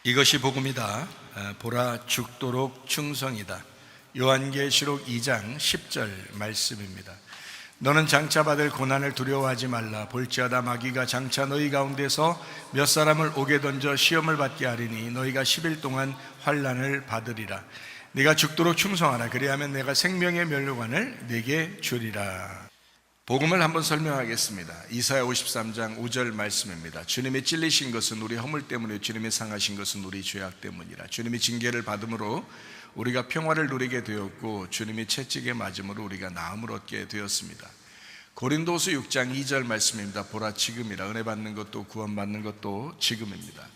이것이 복음이다. 보라 죽도록 충성이다. 요한계시록 2장 10절 말씀입니다. 너는 장차 받을 고난을 두려워하지 말라. 볼지어다 마귀가 장차 너희 가운데서 몇 사람을 옥에 던져 시험을 받게 하리니 너희가 10일 동안 환난을 받으리라. 네가 죽도록 충성하라. 그리하면 내가 생명의 면류관을 네게 주리라. 복음을 한번 설명하겠습니다. 이사야 53장 5절 말씀입니다. 주님이 찔리신 것은 우리 허물 때문에, 주님이 상하신 것은 우리 죄악 때문이라. 주님이 징계를 받음으로 우리가 평화를 누리게 되었고, 주님이 채찍에 맞음으로 우리가 나음을 얻게 되었습니다. 고린도서 6장 2절 말씀입니다. 보라 지금이라. 은혜 받는 것도 구원받는 것도 지금입니다.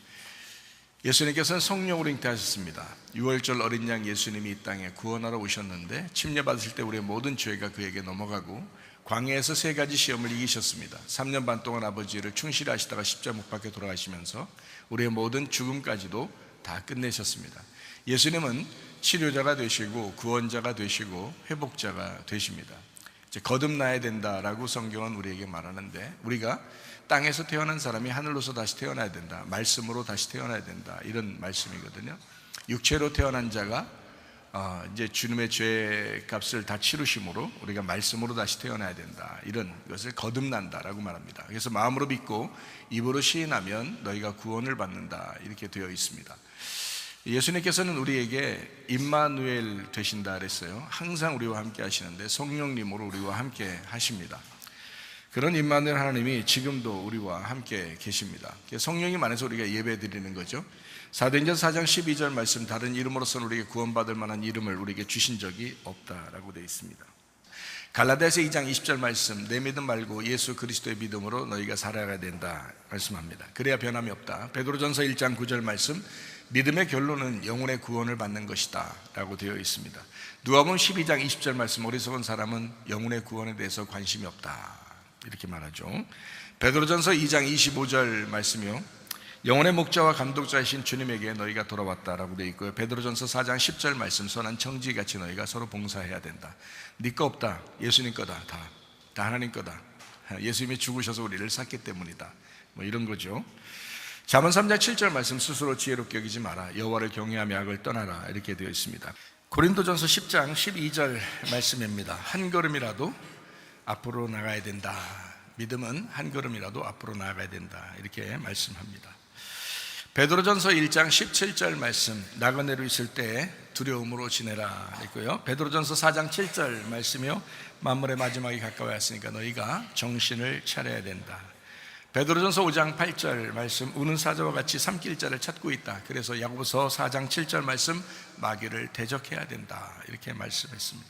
예수님께서는 성령으로 잉태하셨습니다. 6월절 어린 양 예수님이 이 땅에 구원하러 오셨는데, 침례받으실 때 우리의 모든 죄가 그에게 넘어가고 광야에서 3가지 시험을 이기셨습니다. 3년 반 동안 아버지를 충실히 하시다가 십자가 못 박혀 돌아가시면서 우리의 모든 죽음까지도 다 끝내셨습니다. 예수님은 치료자가 되시고 구원자가 되시고 회복자가 되십니다. 이제 거듭나야 된다라고 성경은 우리에게 말하는데, 우리가 땅에서 태어난 사람이 하늘로서 다시 태어나야 된다, 말씀으로 다시 태어나야 된다, 이런 말씀이거든요. 육체로 태어난 자가 이제 주님의 죄 값을 다 치르심으로 우리가 말씀으로 다시 태어나야 된다, 이런 것을 거듭난다라고 말합니다. 그래서 마음으로 믿고 입으로 시인하면 너희가 구원을 받는다, 이렇게 되어 있습니다. 예수님께서는 우리에게 임마누엘 되신다 그랬어요. 항상 우리와 함께 하시는데 성령님으로 우리와 함께 하십니다. 그런 임마누엘 하나님이 지금도 우리와 함께 계십니다. 성령님 안에서 우리가 예배 드리는 거죠. 사도행전 4장 12절 말씀, 다른 이름으로서는 우리에게 구원받을 만한 이름을 우리에게 주신 적이 없다라고 되어 있습니다. 갈라디아서 2장 20절 말씀, 내 믿음 말고 예수 그리스도의 믿음으로 너희가 살아가야 된다 말씀합니다. 그래야 변함이 없다. 베드로전서 1장 9절 말씀, 믿음의 결론은 영혼의 구원을 받는 것이다 라고 되어 있습니다. 누가복음 12장 20절 말씀, 어리석은 사람은 영혼의 구원에 대해서 관심이 없다, 이렇게 말하죠. 베드로전서 2장 25절 말씀이요, 영혼의 목자와 감독자이신 주님에게 너희가 돌아왔다라고 되어 있고요. 베드로전서 4장 10절 말씀, 선한 청지같이 너희가 서로 봉사해야 된다. 네 거 없다, 예수님 거다. 다 하나님 거다. 예수님이 죽으셔서 우리를 샀기 때문이다, 뭐 이런 거죠. 잠언 3장 7절 말씀, 스스로 지혜롭게 여기지 마라. 여호와를 경외하며 악을 떠나라, 이렇게 되어 있습니다. 고린도전서 10장 12절 말씀입니다. 한 걸음이라도 앞으로 나가야 된다. 믿음은 한 걸음이라도 앞으로 나가야 된다, 이렇게 말씀합니다. 베드로전서 1장 17절 말씀, 나그네로 있을 때 두려움으로 지내라 했고요. 베드로전서 4장 7절 말씀이요, 만물의 마지막이 가까워왔으니까 너희가 정신을 차려야 된다. 베드로전서 5장 8절 말씀, 우는 사자와 같이 삼킬 자를 찾고 있다. 그래서 야고보서 4장 7절 말씀, 마귀를 대적해야 된다, 이렇게 말씀했습니다.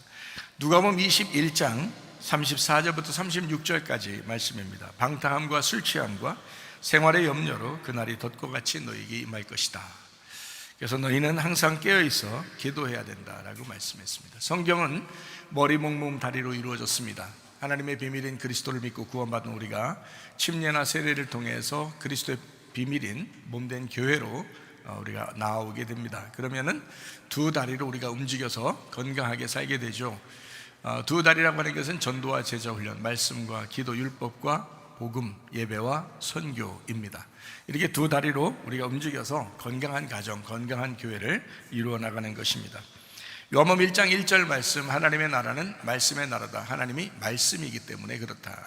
누가복음 21장 34절부터 36절까지 말씀입니다. 방탕함과 술 취함과 생활의 염려로 그날이 덫과 같이 너희에게 임할 것이다. 그래서 너희는 항상 깨어있어 기도해야 된다라고 말씀했습니다. 성경은 머리, 몸, 다리로 이루어졌습니다. 하나님의 비밀인 그리스도를 믿고 구원받은 우리가 침례나 세례를 통해서 그리스도의 비밀인 몸된 교회로 우리가 나오게 됩니다. 그러면은 두 다리로 우리가 움직여서 건강하게 살게 되죠. 두 다리라고 하는 것은 전도와 제자 훈련, 말씀과 기도, 율법과 복음, 예배와 선교입니다. 이렇게 두 다리로 우리가 움직여서 건강한 가정, 건강한 교회를 이루어 나가는 것입니다. 요한복음 1장 1절 말씀, 하나님의 나라는 말씀의 나라다. 하나님이 말씀이기 때문에 그렇다.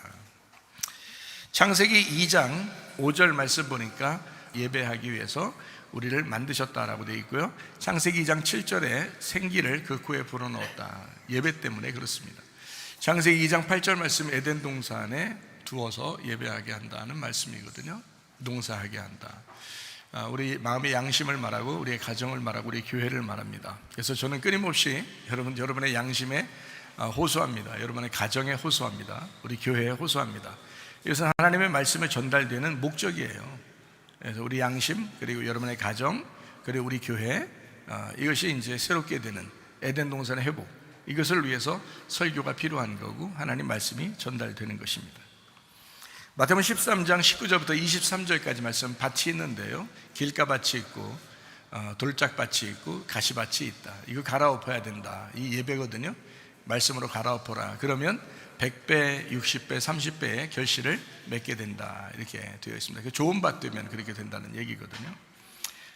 창세기 2장 5절 말씀 보니까 예배하기 위해서 우리를 만드셨다라고 되어 있고요. 창세기 2장 7절에 생기를 그 코에 불어넣었다. 예배 때문에 그렇습니다. 창세기 2장 8절 말씀, 에덴 동산에 두어서 예배하게 한다는 말씀이거든요. 농사하게 한다. 우리 마음의 양심을 말하고 우리의 가정을 말하고 우리 교회를 말합니다. 그래서 저는 끊임없이 여러분의 양심에 호소합니다. 여러분의 가정에 호소합니다. 우리 교회에 호소합니다. 이것은 하나님의 말씀에 전달되는 목적이에요. 그래서 우리 양심, 그리고 여러분의 가정, 그리고 우리 교회, 이것이 이제 새롭게 되는 에덴 동산의 회복, 이것을 위해서 설교가 필요한 거고 하나님 말씀이 전달되는 것입니다. 마태복음 13장 19절부터 23절까지 말씀, 밭이 있는데요, 길가밭이 있고 돌짝밭이 있고 가시밭이 있다. 이거 갈아엎어야 된다. 이 예배거든요. 말씀으로 갈아엎어라. 그러면 100배, 60배, 30배의 결실을 맺게 된다, 이렇게 되어 있습니다. 좋은 밭 되면 그렇게 된다는 얘기거든요.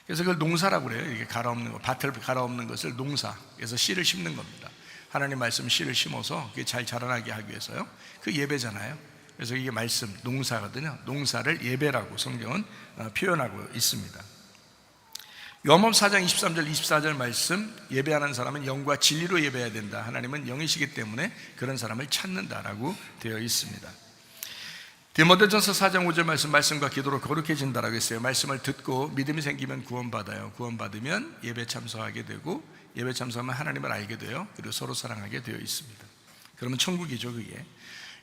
그래서 그걸 농사라고 그래요. 이렇게 갈아엎는 거, 밭을 갈아엎는 것을 농사. 그래서 씨를 심는 겁니다. 하나님 말씀 씨를 심어서 그게 잘 자라나게 하기 위해서요. 그 예배잖아요. 그래서 이게 말씀, 농사거든요. 농사를 예배라고 성경은 표현하고 있습니다. 요한복음 4장 23절 24절 말씀, 예배하는 사람은 영과 진리로 예배해야 된다. 하나님은 영이시기 때문에 그런 사람을 찾는다라고 되어 있습니다. 디모데전서 4장 5절 말씀과 기도로 거룩해진다라고 했어요. 말씀을 듣고 믿음이 생기면 구원받아요. 구원받으면 예배 참석하게 되고, 예배 참석하면 하나님을 알게 돼요. 그리고 서로 사랑하게 되어 있습니다. 그러면 천국이죠, 그게.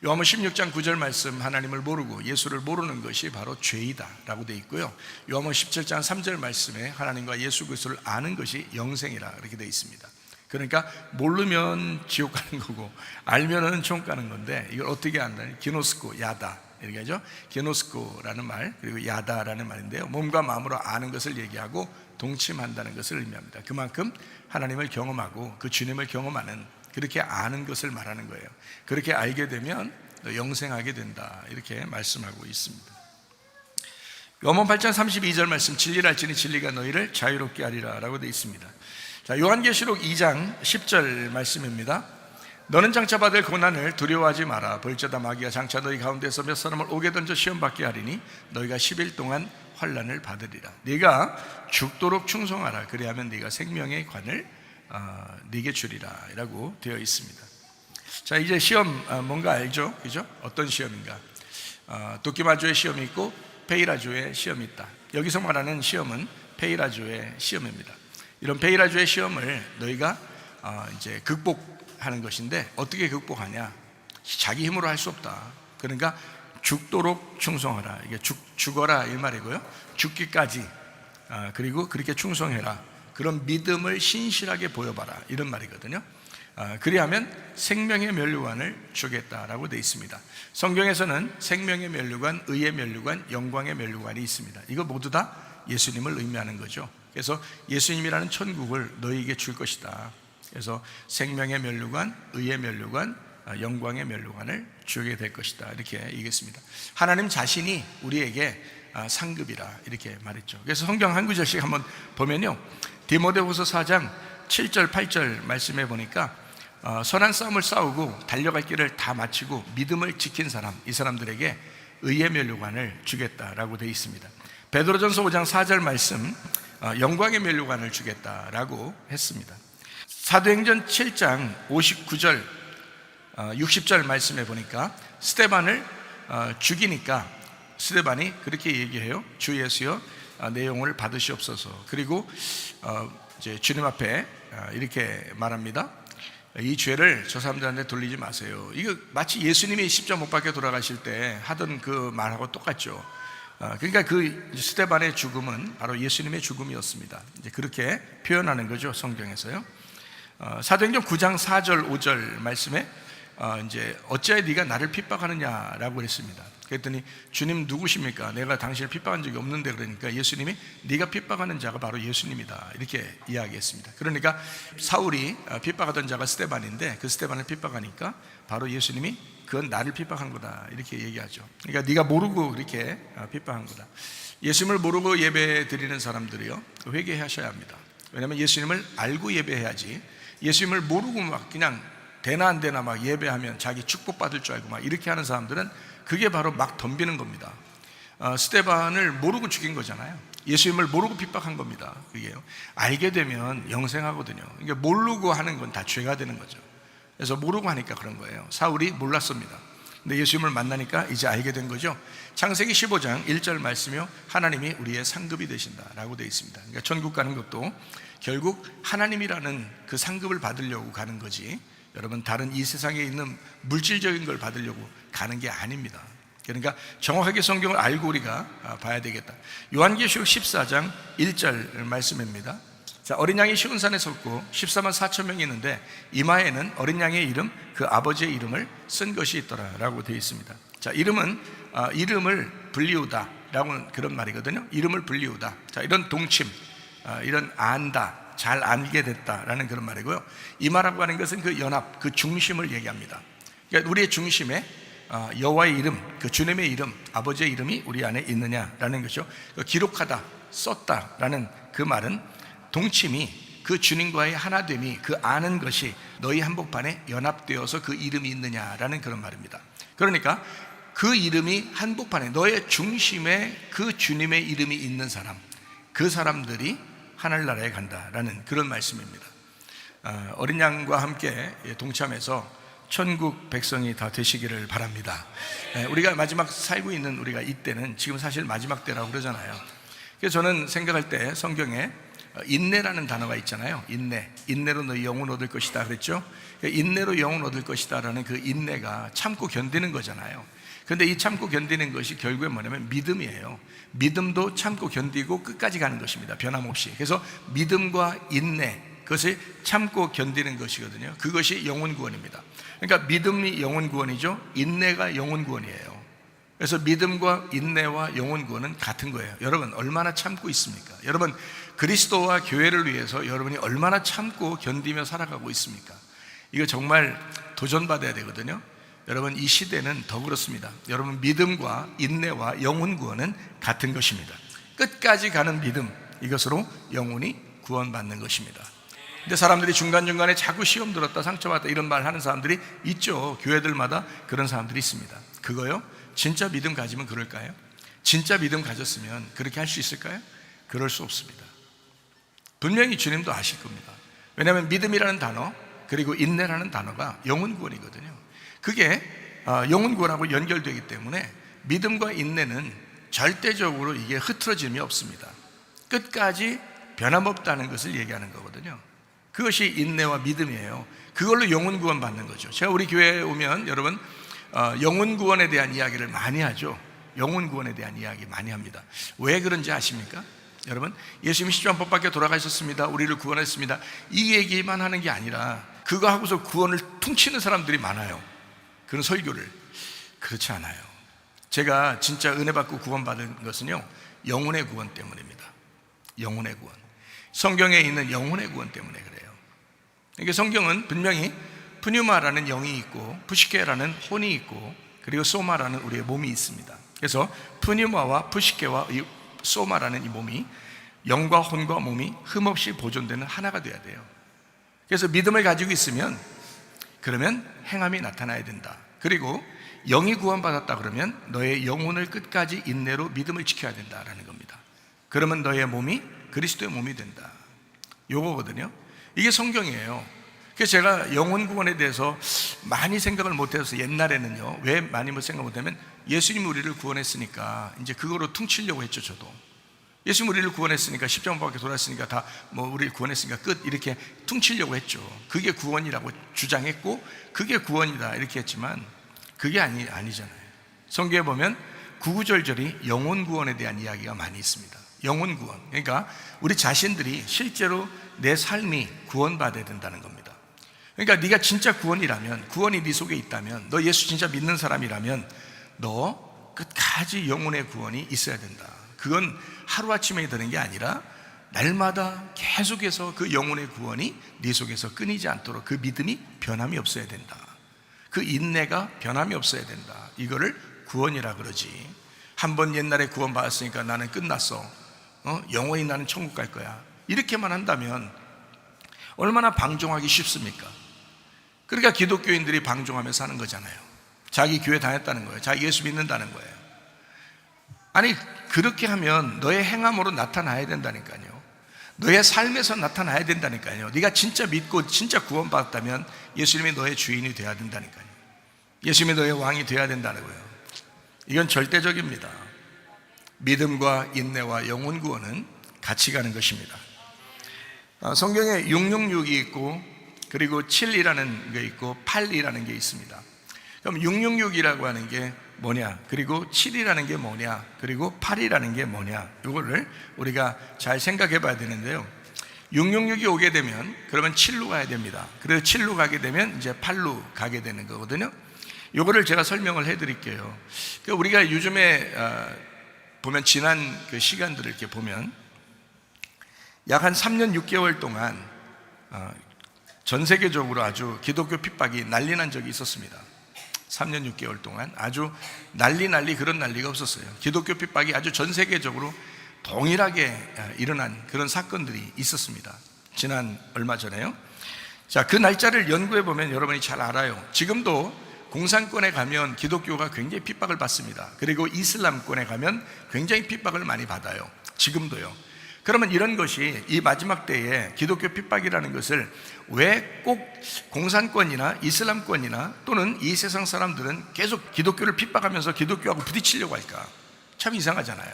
요한복음 16장 9절 말씀, 하나님을 모르고 예수를 모르는 것이 바로 죄이다 라고 되어 있고요. 요한복음 17장 3절 말씀에 하나님과 예수 그리스도를 아는 것이 영생이라 이렇게 되어 있습니다. 그러니까 모르면 지옥 가는 거고 알면은 천국 가는 건데, 이걸 어떻게 안다? 기노스코, 야다 이렇게 하죠. 기노스코라는 말, 그리고 야다라는 말인데요, 몸과 마음으로 아는 것을 얘기하고 동침한다는 것을 의미합니다. 그만큼 하나님을 경험하고 그 주님을 경험하는, 그렇게 아는 것을 말하는 거예요. 그렇게 알게 되면 너 영생하게 된다, 이렇게 말씀하고 있습니다. 요한복음 8장 32절 말씀, 진리를 알지니 진리가 너희를 자유롭게 하리라 라고 되어 있습니다. 자, 요한계시록 2장 10절 말씀입니다. 너는 장차 받을 고난을 두려워하지 마라. 볼지어다 마귀가 장차 너희 가운데서 몇 사람을 옥에 던져 시험받게 하리니 너희가 10일 동안 환난을 받으리라. 네가 죽도록 충성하라. 그리하면 네가 생명의 관을 네게 주리라 라고 되어 있습니다. 자, 이제 시험 뭔가 알죠? 그죠? 어떤 시험인가? 도끼마조의 시험이 있고 페이라조의 시험이 있다. 여기서 말하는 시험은 페이라조의 시험입니다. 이런 페이라조의 시험을 너희가 이제 극복하는 것인데, 어떻게 극복하냐? 자기 힘으로 할 수 없다. 그러니까 죽도록 충성하라. 이게 죽어라 이 말이고요. 죽기까지, 그리고 그렇게 충성해라. 그런 믿음을 신실하게 보여봐라, 이런 말이거든요. 그리하면 생명의 면류관을 주겠다라고 되어 있습니다. 성경에서는 생명의 면류관, 의의 면류관, 영광의 면류관이 있습니다. 이거 모두 다 예수님을 의미하는 거죠. 그래서 예수님이라는 천국을 너희에게 줄 것이다. 그래서 생명의 면류관, 의의 면류관, 영광의 면류관을 주게 될 것이다, 이렇게 얘기했습니다. 하나님 자신이 우리에게 상급이라 이렇게 말했죠. 그래서 성경 한 구절씩 한번 보면요, 디모데후서 4장 7절 8절 말씀해 보니까 선한 싸움을 싸우고 달려갈 길을 다 마치고 믿음을 지킨 사람, 이 사람들에게 의의 면류관을 주겠다라고 되어 있습니다. 베드로전서 5장 4절 말씀, 영광의 면류관을 주겠다라고 했습니다. 사도행전 7장 59절 60절 말씀해 보니까 스데반을 죽이니까 스데반이 그렇게 얘기해요. 주 예수여 내 영혼을 받으시옵소서. 그리고 이제 주님 앞에 이렇게 말합니다. 이 죄를 저 사람들한테 돌리지 마세요. 이거 마치 예수님이 십자가 못 박혀 돌아가실 때 하던 그 말하고 똑같죠. 그러니까 그 스데반의 죽음은 바로 예수님의 죽음이었습니다. 이제 그렇게 표현하는 거죠, 성경에서요. 사도행전 9장 4절 5절 말씀에 이제 어찌하여 네가 나를 핍박하느냐라고 했습니다. 그랬더니 주님 누구십니까? 내가 당신을 핍박한 적이 없는데, 그러니까 예수님이 네가 핍박하는 자가 바로 예수님이다, 이렇게 이야기했습니다. 그러니까 사울이 핍박하던 자가 스데반인데, 그 스데반을 핍박하니까 바로 예수님이 그건 나를 핍박한 거다, 이렇게 얘기하죠. 그러니까 네가 모르고 이렇게 핍박한 거다. 예수님을 모르고 예배 드리는 사람들이요, 회개하셔야 합니다. 왜냐하면 예수님을 알고 예배해야지, 예수님을 모르고 막 그냥 되나 안 되나 막 예배하면 자기 축복받을 줄 알고 막 이렇게 하는 사람들은 그게 바로 막 덤비는 겁니다. 스데반을 모르고 죽인 거잖아요. 예수님을 모르고 핍박한 겁니다. 그게요. 알게 되면 영생하거든요. 그러니까 모르고 하는 건 다 죄가 되는 거죠. 그래서 모르고 하니까 그런 거예요. 사울이 몰랐습니다. 근데 예수님을 만나니까 이제 알게 된 거죠. 창세기 15장 1절 말씀이요, 하나님이 우리의 상급이 되신다라고 되어 있습니다. 그러니까 천국 가는 것도 결국 하나님이라는 그 상급을 받으려고 가는 거지, 여러분 다른 이 세상에 있는 물질적인 걸 받으려고 가는 게 아닙니다. 그러니까 정확하게 성경을 알고 우리가 봐야 되겠다. 요한계시록 14장 1절 말씀입니다. 자, 어린 양이 시온산에 섰고 14만 4천 명이 있는데 이마에는 어린 양의 이름, 그 아버지의 이름을 쓴 것이 있더라라고 되어 있습니다. 자, 이름은 이름을 불리우다 라고 그런 말이거든요. 이름을 불리우다. 자, 이런 동침, 이런 안다, 잘 알게 됐다라는 그런 말이고요. 이마라고 하는 것은 그 연합, 그 중심을 얘기합니다. 그러니까 우리의 중심에 여호와의 이름, 그 주님의 이름, 아버지의 이름이 우리 안에 있느냐라는 것이죠. 기록하다, 썼다라는 그 말은 동침이, 그 주님과의 하나됨이, 그 아는 것이 너희 한복판에 연합되어서 그 이름이 있느냐라는 그런 말입니다. 그러니까 그 이름이 한복판에, 너의 중심에 그 주님의 이름이 있는 사람, 그 사람들이 하늘나라에 간다라는 그런 말씀입니다. 어린 양과 함께 동참해서 천국 백성이 다 되시기를 바랍니다. 우리가 마지막 살고 있는 우리가 이때는 지금 사실 마지막 때라고 그러잖아요. 그래서 저는 생각할 때 성경에 인내라는 단어가 있잖아요. 인내로 너희 영혼 얻을 것이다 그랬죠. 인내로 영혼 얻을 것이다 라는 그 인내가 참고 견디는 거잖아요. 그런데 이 참고 견디는 것이 결국에 뭐냐면 믿음이에요. 믿음도 참고 견디고 끝까지 가는 것입니다. 변함없이. 그래서 믿음과 인내, 그것을 참고 견디는 것이거든요. 그것이 영혼 구원입니다. 그러니까 믿음이 영혼 구원이죠. 인내가 영혼 구원이에요. 그래서 믿음과 인내와 영혼 구원은 같은 거예요. 여러분 얼마나 참고 있습니까? 여러분 그리스도와 교회를 위해서 여러분이 얼마나 참고 견디며 살아가고 있습니까? 이거 정말 도전받아야 되거든요. 여러분 이 시대는 더 그렇습니다. 여러분 믿음과 인내와 영혼 구원은 같은 것입니다. 끝까지 가는 믿음, 이것으로 영혼이 구원받는 것입니다. 근데 사람들이 중간중간에 자꾸 시험 들었다, 상처받았다 이런 말 하는 사람들이 있죠. 교회들마다 그런 사람들이 있습니다. 그거요? 진짜 믿음 가지면 그럴까요? 진짜 믿음 가졌으면 그렇게 할 수 있을까요? 그럴 수 없습니다. 분명히 주님도 아실 겁니다. 왜냐하면 믿음이라는 단어, 그리고 인내라는 단어가 영혼 구원이거든요. 그게 영혼 구원하고 연결되기 때문에 믿음과 인내는 절대적으로 이게 흐트러짐이 없습니다. 끝까지 변함없다는 것을 얘기하는 거거든요. 그것이 인내와 믿음이에요. 그걸로 영혼 구원 받는 거죠. 제가 우리 교회에 오면 여러분 영혼 구원에 대한 이야기를 많이 하죠. 영혼 구원에 대한 이야기 많이 합니다. 왜 그런지 아십니까? 여러분 예수님이 십자가 못 박혀 돌아가셨습니다, 우리를 구원했습니다, 이 얘기만 하는 게 아니라 그거 하고서 구원을 퉁치는 사람들이 많아요. 그런 설교를. 그렇지 않아요. 제가 진짜 은혜 받고 구원받은 것은요 영혼의 구원 때문입니다. 영혼의 구원. 성경에 있는 영혼의 구원 때문에 그래요. 이게 성경은 분명히 푸뉴마라는 영이 있고 푸시케라는 혼이 있고 그리고 소마라는 우리의 몸이 있습니다. 그래서 푸뉴마와 푸시케와 이 소마라는 이 몸이, 영과 혼과 몸이 흠없이 보존되는 하나가 되어야 돼요. 그래서 믿음을 가지고 있으면 그러면 행함이 나타나야 된다. 그리고 영이 구원받았다 그러면 너의 영혼을 끝까지 인내로 믿음을 지켜야 된다라는 겁니다. 그러면 너의 몸이 그리스도의 몸이 된다. 요거거든요. 이게 성경이에요. 그래서 제가 영혼 구원에 대해서 많이 생각을 못해서 옛날에는요, 왜 많이 생각 못하면 예수님이 우리를 구원했으니까 이제 그거로 퉁치려고 했죠. 저도 예수님 우리를 구원했으니까 십자가 못 박혀 돌아왔으니까 다 뭐 우리를 구원했으니까 끝, 이렇게 퉁치려고 했죠. 그게 구원이라고 주장했고 그게 구원이다 이렇게 했지만 그게 아니잖아요. 성경에 보면 구구절절히 영혼 구원에 대한 이야기가 많이 있습니다. 영혼 구원, 그러니까 우리 자신들이 실제로 내 삶이 구원받아야 된다는 겁니다. 그러니까 네가 진짜 구원이라면, 구원이 네 속에 있다면, 너 예수 진짜 믿는 사람이라면 너 끝까지 영혼의 구원이 있어야 된다. 그건 하루아침에 되는 게 아니라 날마다 계속해서 그 영혼의 구원이 네 속에서 끊이지 않도록 그 믿음이 변함이 없어야 된다. 그 인내가 변함이 없어야 된다. 이거를 구원이라 그러지. 한번 옛날에 구원 받았으니까 나는 끝났어, 영원히 나는 천국 갈 거야, 이렇게만 한다면 얼마나 방종하기 쉽습니까? 그러니까 기독교인들이 방종하며 사는 거잖아요. 자기 교회 다녔다는 거예요. 자기 예수 믿는다는 거예요. 아니 그렇게 하면 너의 행함으로 나타나야 된다니까요. 너의 삶에서 나타나야 된다니까요. 네가 진짜 믿고 진짜 구원받았다면 예수님이 너의 주인이 되어야 된다니까요. 예수님이 너의 왕이 되어야 된다는 거예요. 이건 절대적입니다. 믿음과 인내와 영혼 구원은 같이 가는 것입니다. 성경에 666이 있고 그리고 7이라는 게 있고 8이라는 게 있습니다. 그럼 666이라고 하는 게 뭐냐, 그리고 7이라는 게 뭐냐, 그리고 8이라는 게 뭐냐, 이거를 우리가 잘 생각해 봐야 되는데요. 666이 오게 되면 그러면 7로 가야 됩니다. 그래서 7로 가게 되면 이제 8로 가게 되는 거거든요. 이거를 제가 설명을 해 드릴게요. 우리가 요즘에 보면 지난 그 시간들을 이렇게 보면 약 한 3년 6개월 동안 전 세계적으로 아주 기독교 핍박이 난리 난 적이 있었습니다. 3년 6개월 동안 아주 난리 그런 난리가 없었어요. 기독교 핍박이 아주 전 세계적으로 동일하게 일어난 그런 사건들이 있었습니다. 지난 얼마 전에요. 자, 그 날짜를 연구해 보면 여러분이 잘 알아요. 지금도 공산권에 가면 기독교가 굉장히 핍박을 받습니다. 그리고 이슬람권에 가면 굉장히 핍박을 많이 받아요. 지금도요. 그러면 이런 것이 이 마지막 때에 기독교 핍박이라는 것을 왜 꼭 공산권이나 이슬람권이나 또는 이 세상 사람들은 계속 기독교를 핍박하면서 기독교하고 부딪히려고 할까? 참 이상하잖아요.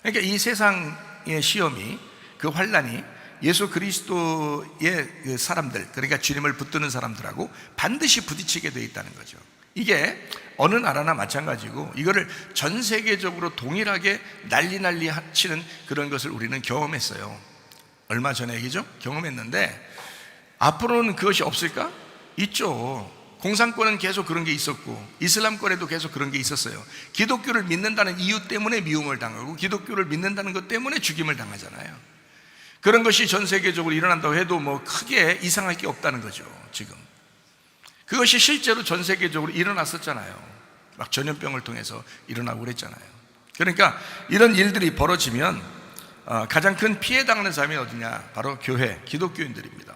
그러니까 이 세상의 시험이, 그 환난이 예수 그리스도의 그 사람들, 그러니까 주님을 붙드는 사람들하고 반드시 부딪히게 되어 있다는 거죠. 이게 어느 나라나 마찬가지고, 이거를 전 세계적으로 동일하게 난리 치는 그런 것을 우리는 경험했어요. 얼마 전에 얘기죠? 경험했는데 앞으로는 그것이 없을까? 있죠. 공산권은 계속 그런 게 있었고 이슬람권에도 계속 그런 게 있었어요. 기독교를 믿는다는 이유 때문에 미움을 당하고 기독교를 믿는다는 것 때문에 죽임을 당하잖아요. 그런 것이 전 세계적으로 일어난다고 해도 뭐 크게 이상할 게 없다는 거죠. 지금 그것이 실제로 전 세계적으로 일어났었잖아요. 막 전염병을 통해서 일어나고 그랬잖아요. 그러니까 이런 일들이 벌어지면 가장 큰 피해당하는 사람이 어디냐? 바로 교회, 기독교인들입니다.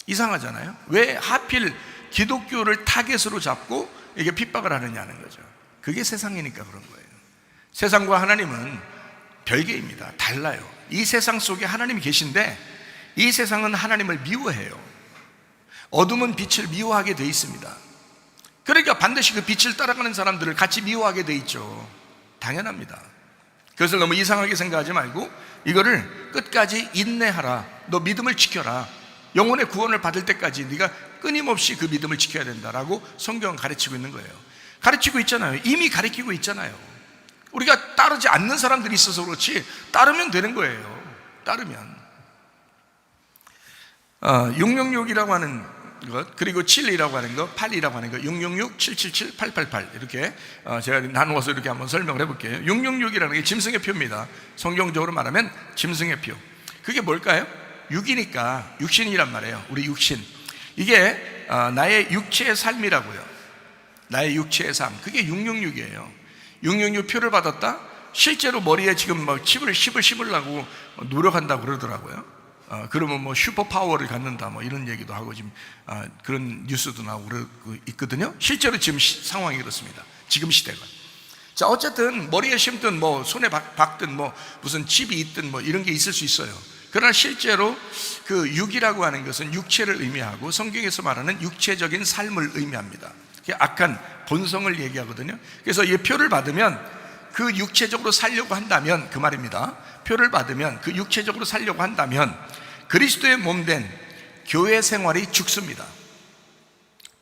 이상하잖아요. 왜 하필 기독교를 타겟으로 잡고 이게 핍박을 하느냐는 거죠. 그게 세상이니까 그런 거예요. 세상과 하나님은 별개입니다. 달라요. 이 세상 속에 하나님이 계신데 이 세상은 하나님을 미워해요. 어둠은 빛을 미워하게 돼 있습니다. 그러니까 반드시 그 빛을 따라가는 사람들을 같이 미워하게 돼 있죠. 당연합니다. 그것을 너무 이상하게 생각하지 말고 이거를 끝까지 인내하라. 너 믿음을 지켜라. 영혼의 구원을 받을 때까지 네가 끊임없이 그 믿음을 지켜야 된다라고 성경은 가르치고 있는 거예요. 가르치고 있잖아요. 이미 가르치고 있잖아요. 우리가 따르지 않는 사람들이 있어서 그렇지 따르면 되는 거예요. 따르면 666이라고 하는 것, 그리고 7이라고 하는 것, 8이라고 하는 것, 666, 777, 888 이렇게 제가 나누어서 이렇게 한번 설명을 해볼게요. 666이라는 게 짐승의 표입니다. 성경적으로 말하면 짐승의 표. 그게 뭘까요? 6이니까 육신이란 말이에요. 우리 육신. 이게 나의 육체의 삶이라고요. 나의 육체의 삶. 그게 666이에요. 666 표를 받았다? 실제로 머리에 지금 막 칩을 씹으려고 노력한다고 그러더라고요. 그러면 뭐 슈퍼파워를 갖는다 뭐 이런 얘기도 하고 지금 그런 뉴스도 나오고 그러고 있거든요. 실제로 지금 상황이 그렇습니다. 지금 시대가. 자, 어쨌든 머리에 심든 뭐 손에 박든 뭐 무슨 칩이 있든 뭐 이런 게 있을 수 있어요. 그러나 실제로 그 육이라고 하는 것은 육체를 의미하고 성경에서 말하는 육체적인 삶을 의미합니다. 악한 본성을 얘기하거든요. 그래서 이 표를 받으면 그 육체적으로 살려고 한다면 그 말입니다. 표를 받으면 그 육체적으로 살려고 한다면 그리스도의 몸된 교회 생활이 죽습니다.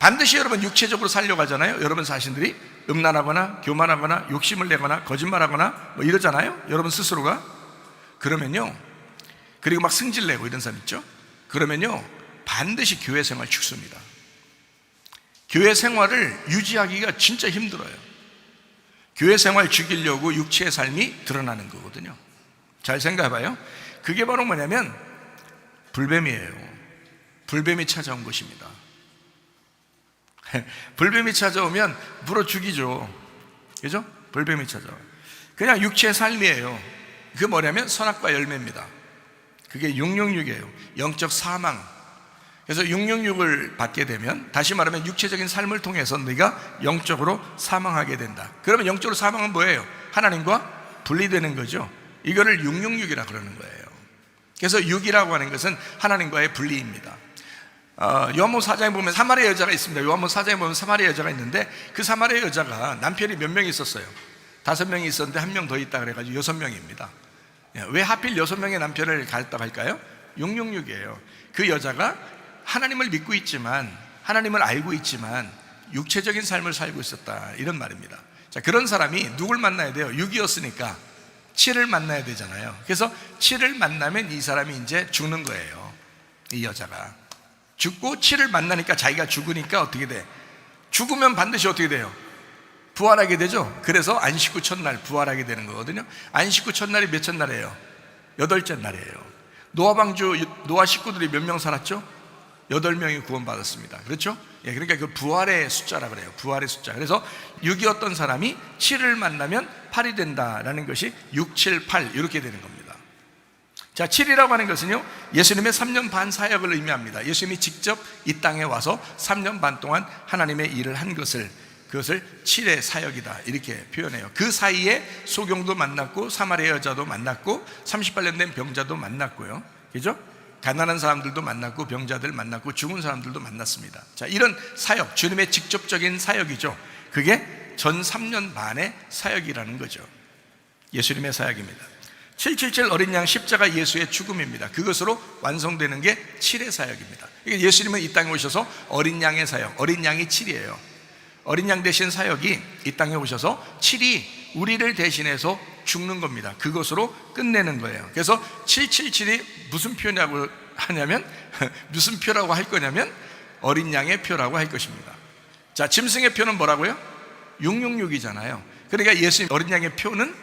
반드시 여러분 육체적으로 살려고 하잖아요. 여러분 자신들이 음란하거나 교만하거나 욕심을 내거나 거짓말하거나 뭐 이러잖아요. 여러분 스스로가. 그러면요, 그리고 막 승질내고 이런 사람 있죠. 그러면요 반드시 교회 생활 죽습니다. 교회 생활을 유지하기가 진짜 힘들어요. 교회 생활 죽이려고 육체의 삶이 드러나는 거거든요. 잘 생각해봐요. 그게 바로 뭐냐면 불뱀이에요. 불뱀이 찾아온 것입니다. 불뱀이 찾아오면 물어 죽이죠. 그죠? 불뱀이 찾아와요. 그냥 육체의 삶이에요. 그게 뭐냐면 선악과 열매입니다. 그게 666이에요. 영적 사망. 그래서 666을 받게 되면, 다시 말하면 육체적인 삶을 통해서 네가 영적으로 사망하게 된다. 그러면 영적으로 사망은 뭐예요? 하나님과 분리되는 거죠. 이거를 666이라 그러는 거예요. 그래서 6이라고 하는 것은 하나님과의 분리입니다. 요한복음 4장에 보면 사마리아 여자가 있습니다. 요한복음 4장에 보면 사마리아 여자가 있는데 그 사마리아 여자가 남편이 몇 명 있었어요? 5명이 있었는데 한 명 더 있다 그래가지고 6명입니다. 왜 하필 6명의 남편을 갖다고 할까요? 666이에요. 그 여자가 하나님을 믿고 있지만, 하나님을 알고 있지만 육체적인 삶을 살고 있었다, 이런 말입니다. 자, 그런 사람이 누굴 만나야 돼요? 6이었으니까 7을 만나야 되잖아요. 그래서 7을 만나면 이 사람이 이제 죽는 거예요. 이 여자가 죽고 7을 만나니까 자기가 죽으니까 어떻게 돼? 죽으면 반드시 어떻게 돼요? 부활하게 되죠. 그래서 안식구 첫날 부활하게 되는 거거든요. 안식구 첫날이 몇 첫날이에요? 8째 날이에요. 노아 방주, 노아 식구들이 몇 명 살았죠? 8명이 구원받았습니다. 그렇죠? 예, 그러니까 그 부활의 숫자라 그래요. 부활의 숫자. 그래서 6이었던 사람이 7을 만나면 8이 된다라는 것이 6, 7, 8 이렇게 되는 겁니다. 자, 7이라고 하는 것은요, 예수님의 3년 반 사역을 의미합니다. 예수님이 직접 이 땅에 와서 3년 반 동안 하나님의 일을 한 것을, 그것을 7의 사역이다 이렇게 표현해요. 그 사이에 소경도 만났고 사마리아 여자도 만났고 38년 된 병자도 만났고요, 그죠? 가난한 사람들도 만났고 병자들 만났고 죽은 사람들도 만났습니다. 자, 이런 사역, 주님의 직접적인 사역이죠. 그게 전 3년 반의 사역이라는 거죠. 예수님의 사역입니다. 777 어린 양 십자가 예수의 죽음입니다. 그것으로 완성되는 게 7의 사역입니다. 예수님은 이 땅에 오셔서 어린 양의 사역, 어린 양이 7이에요. 어린 양 대신 사역이 이 땅에 오셔서 7이 우리를 대신해서 죽는 겁니다. 그것으로 끝내는 거예요. 그래서 777이 무슨 표냐고 하냐면 무슨 표라고 할 거냐면 어린 양의 표라고 할 것입니다. 자, 짐승의 표는 뭐라고요? 666이잖아요. 그러니까 예수님 어린 양의 표는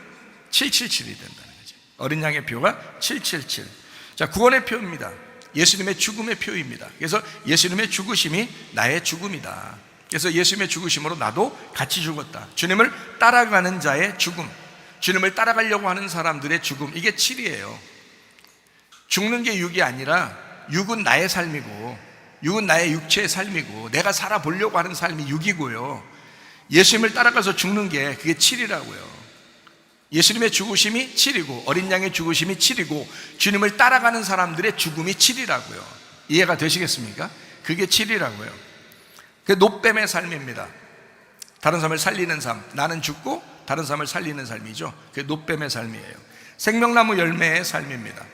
777이 된다는 거죠. 어린 양의 표가 777. 자, 구원의 표입니다. 예수님의 죽음의 표입니다. 그래서 예수님의 죽으심이 나의 죽음이다. 그래서 예수님의 죽으심으로 나도 같이 죽었다. 주님을 따라가는 자의 죽음, 주님을 따라가려고 하는 사람들의 죽음, 이게 7이에요. 죽는 게 6이 아니라 6은 나의 삶이고 6은 나의 육체의 삶이고 내가 살아보려고 하는 삶이 6이고요, 예수님을 따라가서 죽는 게 그게 7이라고요. 예수님의 죽으심이 7이고 어린 양의 죽으심이 7이고 주님을 따라가는 사람들의 죽음이 7이라고요. 이해가 되시겠습니까? 그게 7이라고요. 그 노뱀의 삶입니다. 다른 사람을 살리는 삶, 나는 죽고 다른 사람을 살리는 삶이죠. 그게 노뱀의 삶이에요. 생명나무 열매의 삶입니다.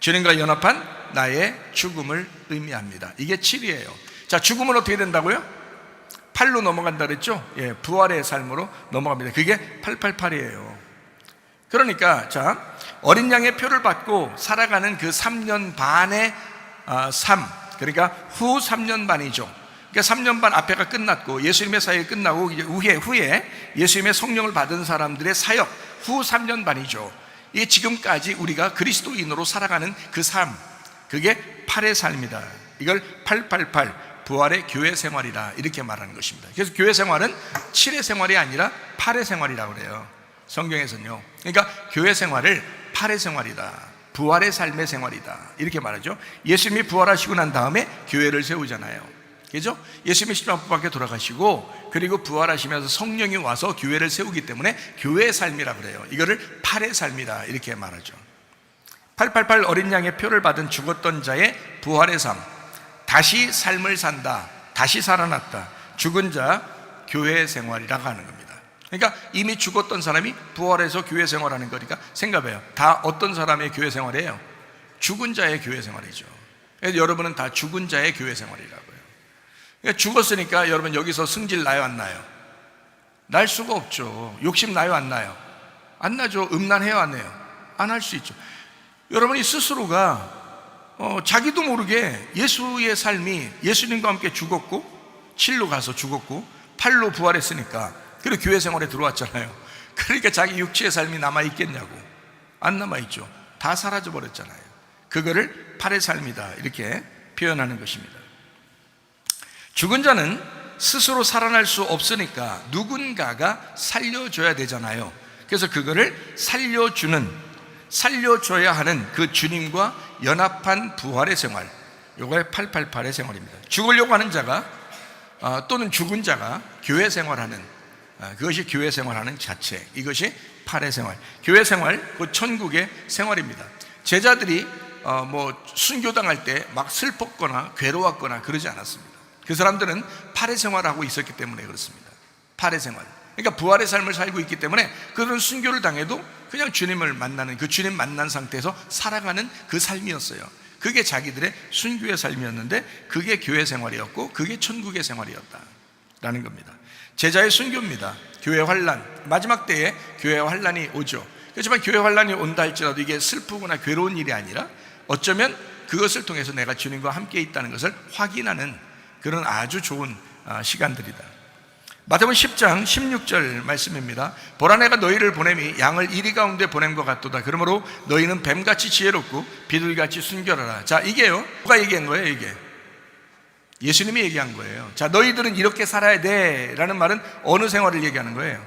주님과 연합한 나의 죽음을 의미합니다. 이게 7이에요. 자, 죽음은 어떻게 된다고요? 8로 넘어간다 그랬죠? 예, 부활의 삶으로 넘어갑니다. 그게 888이에요. 그러니까 자, 어린 양의 표를 받고 살아가는 그 3년 반의 삶, 그러니까 후 3년 반이죠. 그러니까 3년 반 앞에가 끝났고 예수님의 사역이 끝나고 이제 후에 예수님의 성령을 받은 사람들의 사역 후 3년 반이죠. 이게 지금까지 우리가 그리스도인으로 살아가는 그 삶, 그게 8의 삶이다. 이걸 888 부활의 교회 생활이다 이렇게 말하는 것입니다. 그래서 교회 생활은 7의 생활이 아니라 8의 생활이라고 그래요, 성경에서는요. 그러니까 교회 생활을 8의 생활이다, 부활의 삶의 생활이다 이렇게 말하죠. 예수님이 부활하시고 난 다음에 교회를 세우잖아요. 그죠? 예수님이 십자가 밖에 돌아가시고 그리고 부활하시면서 성령이 와서 교회를 세우기 때문에 교회의 삶이라 그래요. 이거를 8의 삶이다 이렇게 말하죠. 888 어린 양의 표를 받은 죽었던 자의 부활의 삶, 다시 삶을 산다, 다시 살아났다, 죽은 자 교회 생활이라고 하는 겁니다. 그러니까 이미 죽었던 사람이 부활해서 교회 생활하는 거니까 생각해요. 다 어떤 사람의 교회 생활이에요? 죽은 자의 교회 생활이죠. 그래서 여러분은 다 죽은 자의 교회 생활이라고요. 그러니까 죽었으니까 여러분 여기서 승질 나요, 안 나요? 날 수가 없죠. 욕심 나요, 안 나요? 안 나죠. 음란해요, 안 해요? 안 할 수 있죠. 여러분이 스스로가 자기도 모르게 예수의 삶이 예수님과 함께 죽었고 7로 가서 죽었고 8로 부활했으니까 그리고 교회 생활에 들어왔잖아요. 그러니까 자기 육체의 삶이 남아있겠냐고. 안 남아있죠. 다 사라져버렸잖아요. 그거를 8의 삶이다 이렇게 표현하는 것입니다. 죽은 자는 스스로 살아날 수 없으니까 누군가가 살려줘야 되잖아요. 그래서 그거를 살려줘야 하는 그 주님과 연합한 부활의 생활, 요거의 888의 생활입니다. 죽으려고 하는 자가 또는 죽은 자가 교회 생활하는, 그것이 교회 생활하는 자체, 이것이 8의 생활. 교회 생활, 그 천국의 생활입니다. 제자들이 순교당할 때 막 슬펐거나 괴로웠거나 그러지 않았습니다. 그 사람들은 8의 생활을 하고 있었기 때문에 그렇습니다. 8의 생활, 그러니까 부활의 삶을 살고 있기 때문에 그들은 순교를 당해도 그냥 주님을 만나는, 그 주님 만난 상태에서 살아가는 그 삶이었어요. 그게 자기들의 순교의 삶이었는데 그게 교회 생활이었고 그게 천국의 생활이었다라는 겁니다. 제자의 순교입니다. 교회 환난, 마지막 때에 교회 환난이 오죠. 그렇지만 교회 환난이 온다 할지라도 이게 슬프거나 괴로운 일이 아니라 어쩌면 그것을 통해서 내가 주님과 함께 있다는 것을 확인하는 그런 아주 좋은 시간들이다. 마태복음 10장 16절 말씀입니다. 보라, 내가 너희를 보냄이 양을 이리 가운데 보낸 것 같도다. 그러므로 너희는 뱀같이 지혜롭고 비둘기같이 순결하라. 자, 이게요, 누가 얘기한 거예요? 이게 예수님이 얘기한 거예요. 자, 너희들은 이렇게 살아야 돼 라는 말은 어느 생활을 얘기하는 거예요?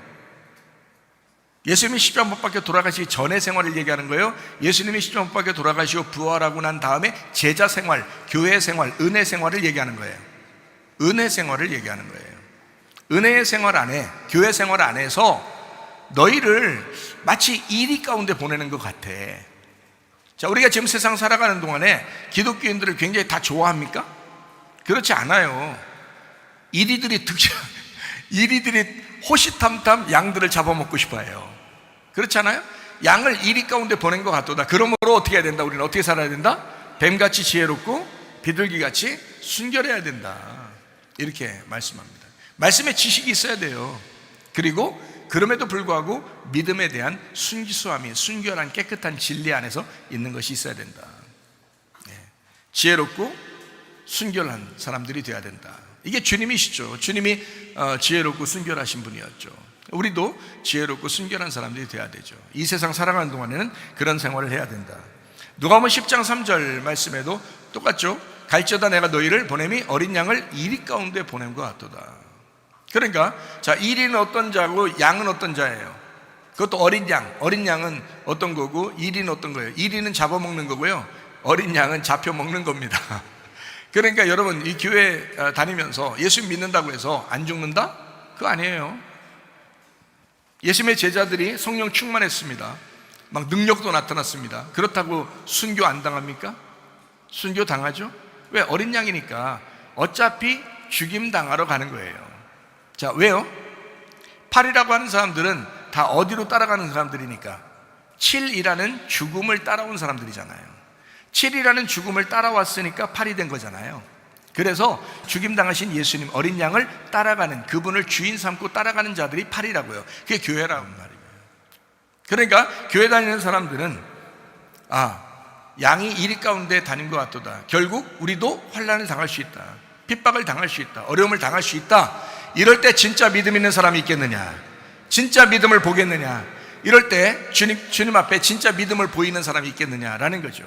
예수님이 십자가 못 박혀 돌아가시기 전의 생활을 얘기하는 거예요? 예수님이 십자가 못 박혀 돌아가시고 부활하고 난 다음에 제자 생활, 교회 생활, 은혜 생활을 얘기하는 거예요. 은혜 생활을 얘기하는 거예요. 은혜의 생활 안에, 교회 생활 안에서 너희를 마치 이리 가운데 보내는 것 같아. 자, 우리가 지금 세상 살아가는 동안에 기독교인들을 굉장히 다 좋아합니까? 그렇지 않아요. 이리들이 호시탐탐 양들을 잡아먹고 싶어해요. 그렇지 않아요? 양을 이리 가운데 보낸 것 같도다. 그러므로 어떻게 해야 된다? 우리는 어떻게 살아야 된다? 뱀같이 지혜롭고 비둘기같이 순결해야 된다. 이렇게 말씀합니다. 말씀에 지식이 있어야 돼요. 그리고 그럼에도 불구하고 믿음에 대한 순수함이, 순결한 깨끗한 진리 안에서 있는 것이 있어야 된다. 지혜롭고 순결한 사람들이 되어야 된다. 이게 주님이시죠. 주님이 지혜롭고 순결하신 분이었죠. 우리도 지혜롭고 순결한 사람들이 되어야 되죠. 이 세상 살아가는 동안에는 그런 생활을 해야 된다. 누가복음 10장 3절 말씀에도 똑같죠. 갈지어다 내가 너희를 보냄이 어린 양을 이리 가운데 보낸 것 같도다. 그러니까 자, 이리는 어떤 자고 양은 어떤 자예요? 그것도 어린 양. 어린 양은 어떤 거고 이리는 어떤 거예요? 이리는 잡아먹는 거고요, 어린 양은 잡혀먹는 겁니다. 그러니까 여러분, 이 교회 다니면서 예수 믿는다고 해서 안 죽는다? 그거 아니에요. 예수님의 제자들이 성령 충만했습니다. 막 능력도 나타났습니다. 그렇다고 순교 안 당합니까? 순교 당하죠? 왜? 어린 양이니까 어차피 죽임 당하러 가는 거예요. 자, 왜요? 8이라고 하는 사람들은 다 어디로 따라가는 사람들이니까 7이라는 죽음을 따라온 사람들이잖아요. 7이라는 죽음을 따라왔으니까 8이 된 거잖아요. 그래서 죽임 당하신 예수님 어린 양을 따라가는, 그분을 주인 삼고 따라가는 자들이 8이라고요. 그게 교회라는 말이에요. 그러니까 교회 다니는 사람들은 양이 이리 가운데 다닌 것 같도다. 결국 우리도 환난을 당할 수 있다, 핍박을 당할 수 있다, 어려움을 당할 수 있다. 이럴 때 진짜 믿음 있는 사람이 있겠느냐? 진짜 믿음을 보겠느냐? 이럴 때 주님 앞에 진짜 믿음을 보이는 사람이 있겠느냐라는 거죠.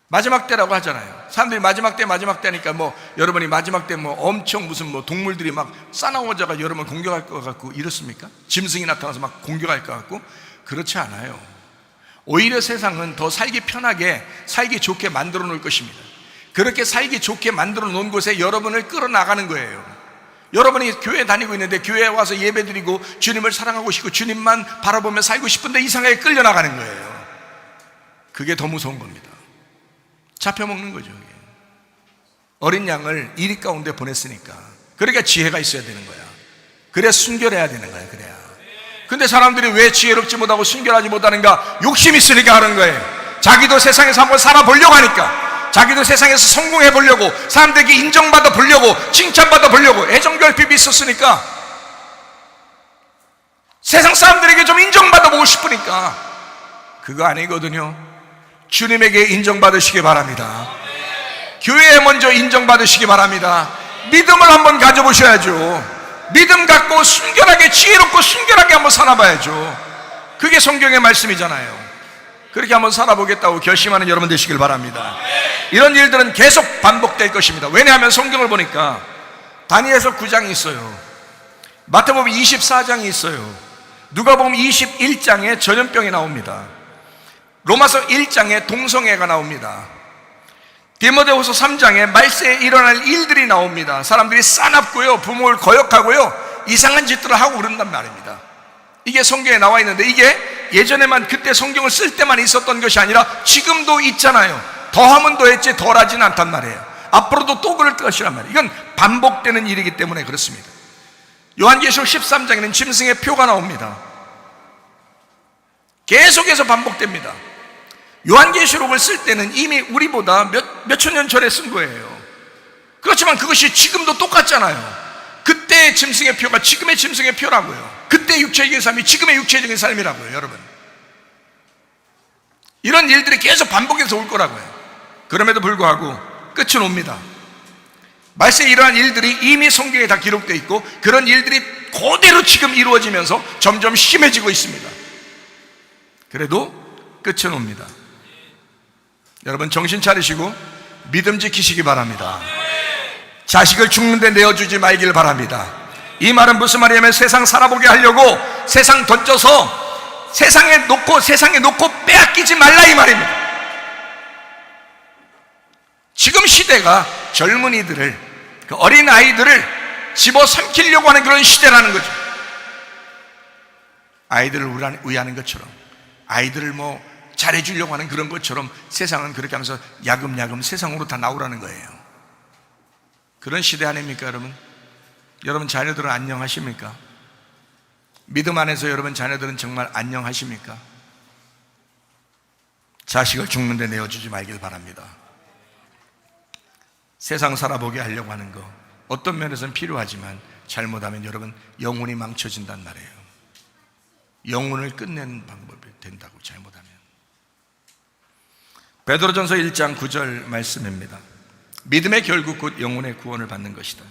마지막 때라고 하잖아요. 사람들이 마지막 때 하니까 여러분이 마지막 때 엄청 무슨 동물들이 막 싸나워져가 여러분 공격할 것 같고 이렇습니까? 짐승이 나타나서 막 공격할 것 같고 그렇지 않아요. 오히려 세상은 더 살기 편하게, 살기 좋게 만들어 놓을 것입니다. 그렇게 살기 좋게 만들어 놓은 곳에 여러분을 끌어나가는 거예요. 여러분이 교회 다니고 있는데 교회에 와서 예배드리고 주님을 사랑하고 싶고 주님만 바라보며 살고 싶은데 이상하게 끌려나가는 거예요. 그게 더 무서운 겁니다. 잡혀먹는 거죠. 어린 양을 이리 가운데 보냈으니까. 그러니까 지혜가 있어야 되는 거야. 그래야 순결해야 되는 거야. 그래야. 근데 사람들이 왜 지혜롭지 못하고 순결하지 못하는가? 욕심이 있으니까 하는 거예요. 자기도 세상에서 한번 살아보려고 하니까, 자기도 세상에서 성공해 보려고, 사람들에게 인정받아 보려고, 칭찬받아 보려고, 애정결핍이 있었으니까, 세상 사람들에게 좀 인정받아 보고 싶으니까. 그거 아니거든요. 주님에게 인정받으시기 바랍니다. 교회에 먼저 인정받으시기 바랍니다. 믿음을 한번 가져보셔야죠. 믿음 갖고 순결하게, 지혜롭고 순결하게 한번 살아봐야죠. 그게 성경의 말씀이잖아요. 그렇게 한번 살아보겠다고 결심하는 여러분 되시길 바랍니다. 이런 일들은 계속 반복될 것입니다. 왜냐하면 성경을 보니까 다니엘서 9장이 있어요, 마태복음 24장이 있어요, 누가복음 21장에 전염병이 나옵니다, 로마서 1장에 동성애가 나옵니다, 디모데후서 3장에 말세에 일어날 일들이 나옵니다. 사람들이 싸납고요, 부모를 거역하고요, 이상한 짓들을 하고 그런단 말입니다. 이게 성경에 나와 있는데, 이게 예전에만, 그때 성경을 쓸 때만 있었던 것이 아니라 지금도 있잖아요. 더하면 더했지 덜하진 않단 말이에요. 앞으로도 또 그럴 것이란 말이에요. 이건 반복되는 일이기 때문에 그렇습니다. 요한계시록 13장에는 짐승의 표가 나옵니다. 계속해서 반복됩니다. 요한계시록을 쓸 때는 이미 우리보다 몇천 년 전에 쓴 거예요. 그렇지만 그것이 지금도 똑같잖아요. 그때의 짐승의 표가 지금의 짐승의 표라고요. 그때 육체적인 삶이 지금의 육체적인 삶이라고요. 여러분, 이런 일들이 계속 반복해서 올 거라고요. 그럼에도 불구하고 끝은 옵니다. 말세에 일어난 일들이 이미 성경에 다 기록되어 있고, 그런 일들이 그대로 지금 이루어지면서 점점 심해지고 있습니다. 그래도 끝은 옵니다. 여러분 정신 차리시고 믿음 지키시기 바랍니다. 자식을 죽는데 내어주지 말길 바랍니다. 이 말은 무슨 말이냐면 세상 살아보게 하려고 세상 던져서 세상에 놓고 빼앗기지 말라 이 말입니다. 지금 시대가 젊은이들을, 그 어린 아이들을 집어삼키려고 하는 그런 시대라는 거죠. 아이들을 위하는 것처럼, 아이들을 잘해주려고 하는 그런 것처럼 세상은 그렇게 하면서 야금야금 세상으로 다 나오라는 거예요. 그런 시대 아닙니까 여러분? 여러분 자녀들은 안녕하십니까? 믿음 안에서 여러분 자녀들은 정말 안녕하십니까? 자식을 죽는데 내어주지 말길 바랍니다. 세상 살아보게 하려고 하는 거 어떤 면에서는 필요하지만 잘못하면 여러분 영혼이 망쳐진단 말이에요. 영혼을 끝내는 방법이 된다고 잘못하면. 베드로전서 1장 9절 말씀입니다. 믿음의 결국 곧 영혼의 구원을 받는 것이다.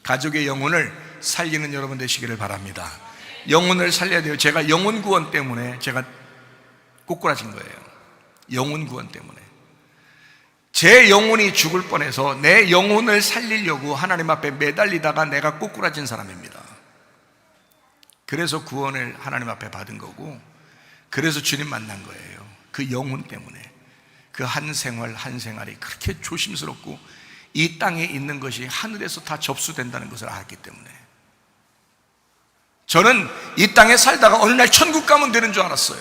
가족의 영혼을 살리는 여러분 되시기를 바랍니다. 영혼을 살려야 돼요. 제가 영혼 구원 때문에 제가 꼬꾸라진 거예요. 영혼 구원 때문에 제 영혼이 죽을 뻔해서 내 영혼을 살리려고 하나님 앞에 매달리다가 내가 꼬꾸라진 사람입니다. 그래서 구원을 하나님 앞에 받은 거고, 그래서 주님 만난 거예요. 그 영혼 때문에. 그 한 생활 한 생활이 그렇게 조심스럽고 이 땅에 있는 것이 하늘에서 다 접수된다는 것을 알았기 때문에 저는 이 땅에 살다가 어느 날 천국 가면 되는 줄 알았어요.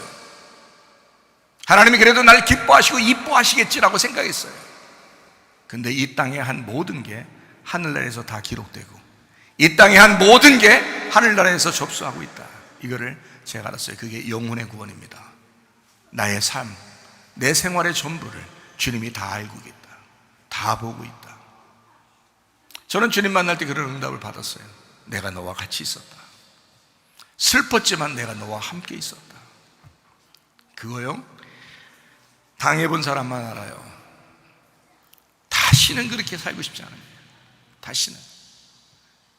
하나님이 그래도 날 기뻐하시고 이뻐하시겠지라고 생각했어요. 근데 이 땅에 한 모든 게 하늘나라에서 다 기록되고 이 땅에 한 모든 게 하늘나라에서 접수하고 있다. 이거를 제가 알았어요. 그게 영혼의 구원입니다. 나의 삶, 내 생활의 전부를 주님이 다 알고 있다, 다 보고 있다. 저는 주님 만날 때 그런 응답을 받았어요. 내가 너와 같이 있었다. 슬펐지만 내가 너와 함께 있었다. 그거요, 당해본 사람만 알아요. 다시는 그렇게 살고 싶지 않아요. 다시는.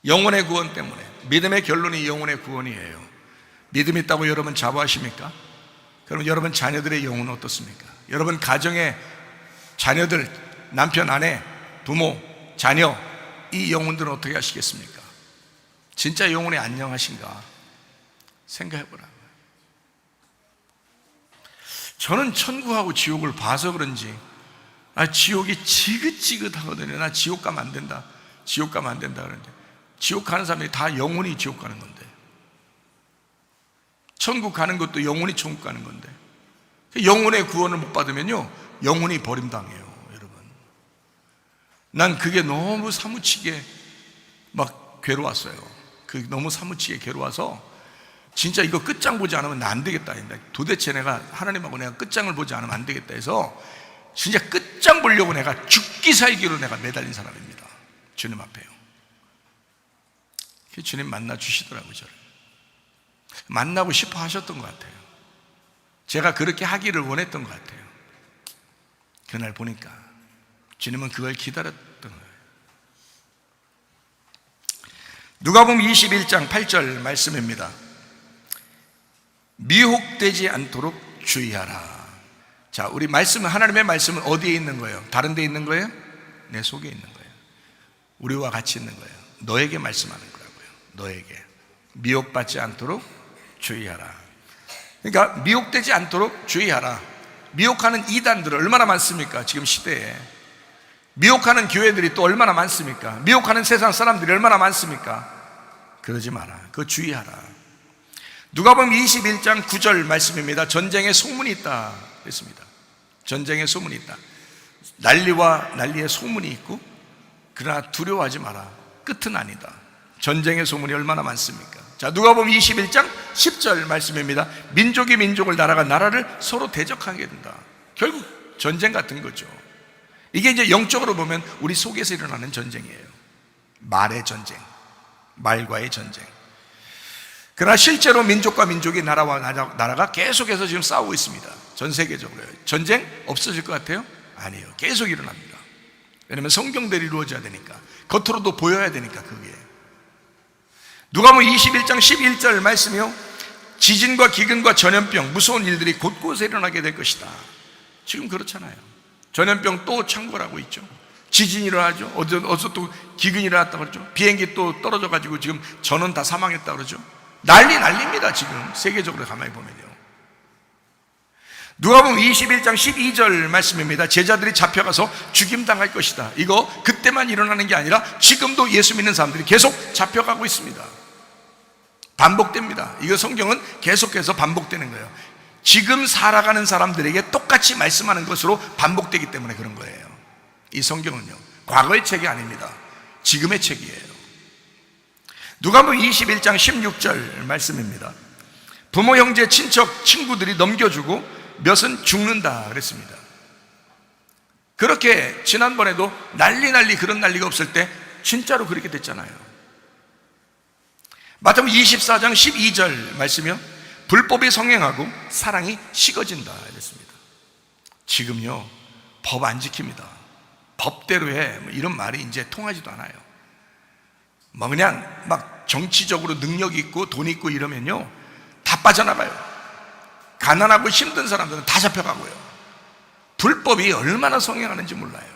영혼의 구원 때문에. 믿음의 결론이 영혼의 구원이에요. 믿음 있다고 여러분 자부하십니까? 그럼 여러분 자녀들의 영혼은 어떻습니까? 여러분 가정의 자녀들, 남편, 아내, 부모, 자녀, 이 영혼들은 어떻게 하시겠습니까? 진짜 영혼이 안녕하신가 생각해보라고요. 저는 천국하고 지옥을 봐서 그런지 지옥이 지긋지긋하거든요. 나 지옥 가면 안 된다, 지옥 가면 안 된다 그러는데, 지옥 가는 사람들이 다 영혼이 지옥 가는 건데, 천국 가는 것도 영혼이 천국 가는 건데, 영혼의 구원을 못 받으면요 영혼이 버림당해요. 여러분, 난 그게 너무 사무치게 막 괴로웠어요. 그 너무 사무치게 괴로워서 진짜 이거 끝장 보지 않으면 나 안 되겠다. 도대체 내가 하나님하고 내가 끝장을 보지 않으면 안 되겠다 해서 진짜 끝장 보려고 내가 죽기 살기로 내가 매달린 사람입니다. 주님 앞에요. 주님 만나 주시더라고요. 저를 만나고 싶어 하셨던 것 같아요. 제가 그렇게 하기를 원했던 것 같아요. 그날 보니까 주님은 그걸 기다렸던 거예요. 누가복음 21장 8절 말씀입니다. 미혹되지 않도록 주의하라. 자, 우리 말씀은, 하나님의 말씀은 어디에 있는 거예요? 다른 데 있는 거예요? 내 속에 있는 거예요. 우리와 같이 있는 거예요. 너에게 말씀하는 거라고요. 너에게. 미혹받지 않도록 주의하라. 그러니까 미혹되지 않도록 주의하라. 미혹하는 이단들은 얼마나 많습니까? 지금 시대에. 미혹하는 교회들이 또 얼마나 많습니까? 미혹하는 세상 사람들이 얼마나 많습니까? 그러지 마라. 그거 주의하라. 누가복음 21장 9절 말씀입니다. 전쟁에 소문이 있다 그랬습니다. 전쟁에 소문이 있다. 난리와 난리의 소문이 있고, 그러나 두려워하지 마라. 끝은 아니다. 전쟁의 소문이 얼마나 많습니까? 자, 누가복음 21장 10절 말씀입니다. 민족이 민족을, 나라가 나라를 서로 대적하게 된다. 결국 전쟁 같은 거죠. 이게 이제 영적으로 보면 우리 속에서 일어나는 전쟁이에요. 말의 전쟁, 말과의 전쟁. 그러나 실제로 민족과 민족이, 나라와 나라가 계속해서 지금 싸우고 있습니다. 전 세계적으로요. 전쟁 없어질 것 같아요? 아니에요. 계속 일어납니다. 왜냐하면 성경대로 이루어져야 되니까, 겉으로도 보여야 되니까. 그게 누가복음 21장 11절 말씀이요, 지진과 기근과 전염병, 무서운 일들이 곳곳에 일어나게 될 것이다. 지금 그렇잖아요. 전염병 또 창궐하고 있죠. 지진이 일어나죠. 어디서 또 기근이 일어났다 그러죠. 비행기 또 떨어져가지고 지금 전원 다 사망했다 그러죠. 난립니다. 지금 세계적으로 가만히 보면요. 누가복음 21장 12절 말씀입니다. 제자들이 잡혀가서 죽임당할 것이다. 이거 그때만 일어나는 게 아니라 지금도 예수 믿는 사람들이 계속 잡혀가고 있습니다. 반복됩니다. 이거 성경은 계속해서 반복되는 거예요. 지금 살아가는 사람들에게 똑같이 말씀하는 것으로 반복되기 때문에 그런 거예요. 이 성경은요, 과거의 책이 아닙니다. 지금의 책이에요. 누가복음 21장 16절 말씀입니다. 부모, 형제, 친척, 친구들이 넘겨주고 몇은 죽는다 그랬습니다. 그렇게 지난번에도 난리 그런 난리가 없을 때 진짜로 그렇게 됐잖아요. 마태복음 24장 12절 말씀이요, 불법이 성행하고 사랑이 식어진다 이랬습니다. 지금요, 법 안 지킵니다. 법대로 해, 이런 말이 이제 통하지도 않아요. 그냥 막 정치적으로 능력 있고 돈 있고 이러면요 다 빠져나가요. 가난하고 힘든 사람들은 다 잡혀가고요. 불법이 얼마나 성행하는지 몰라요.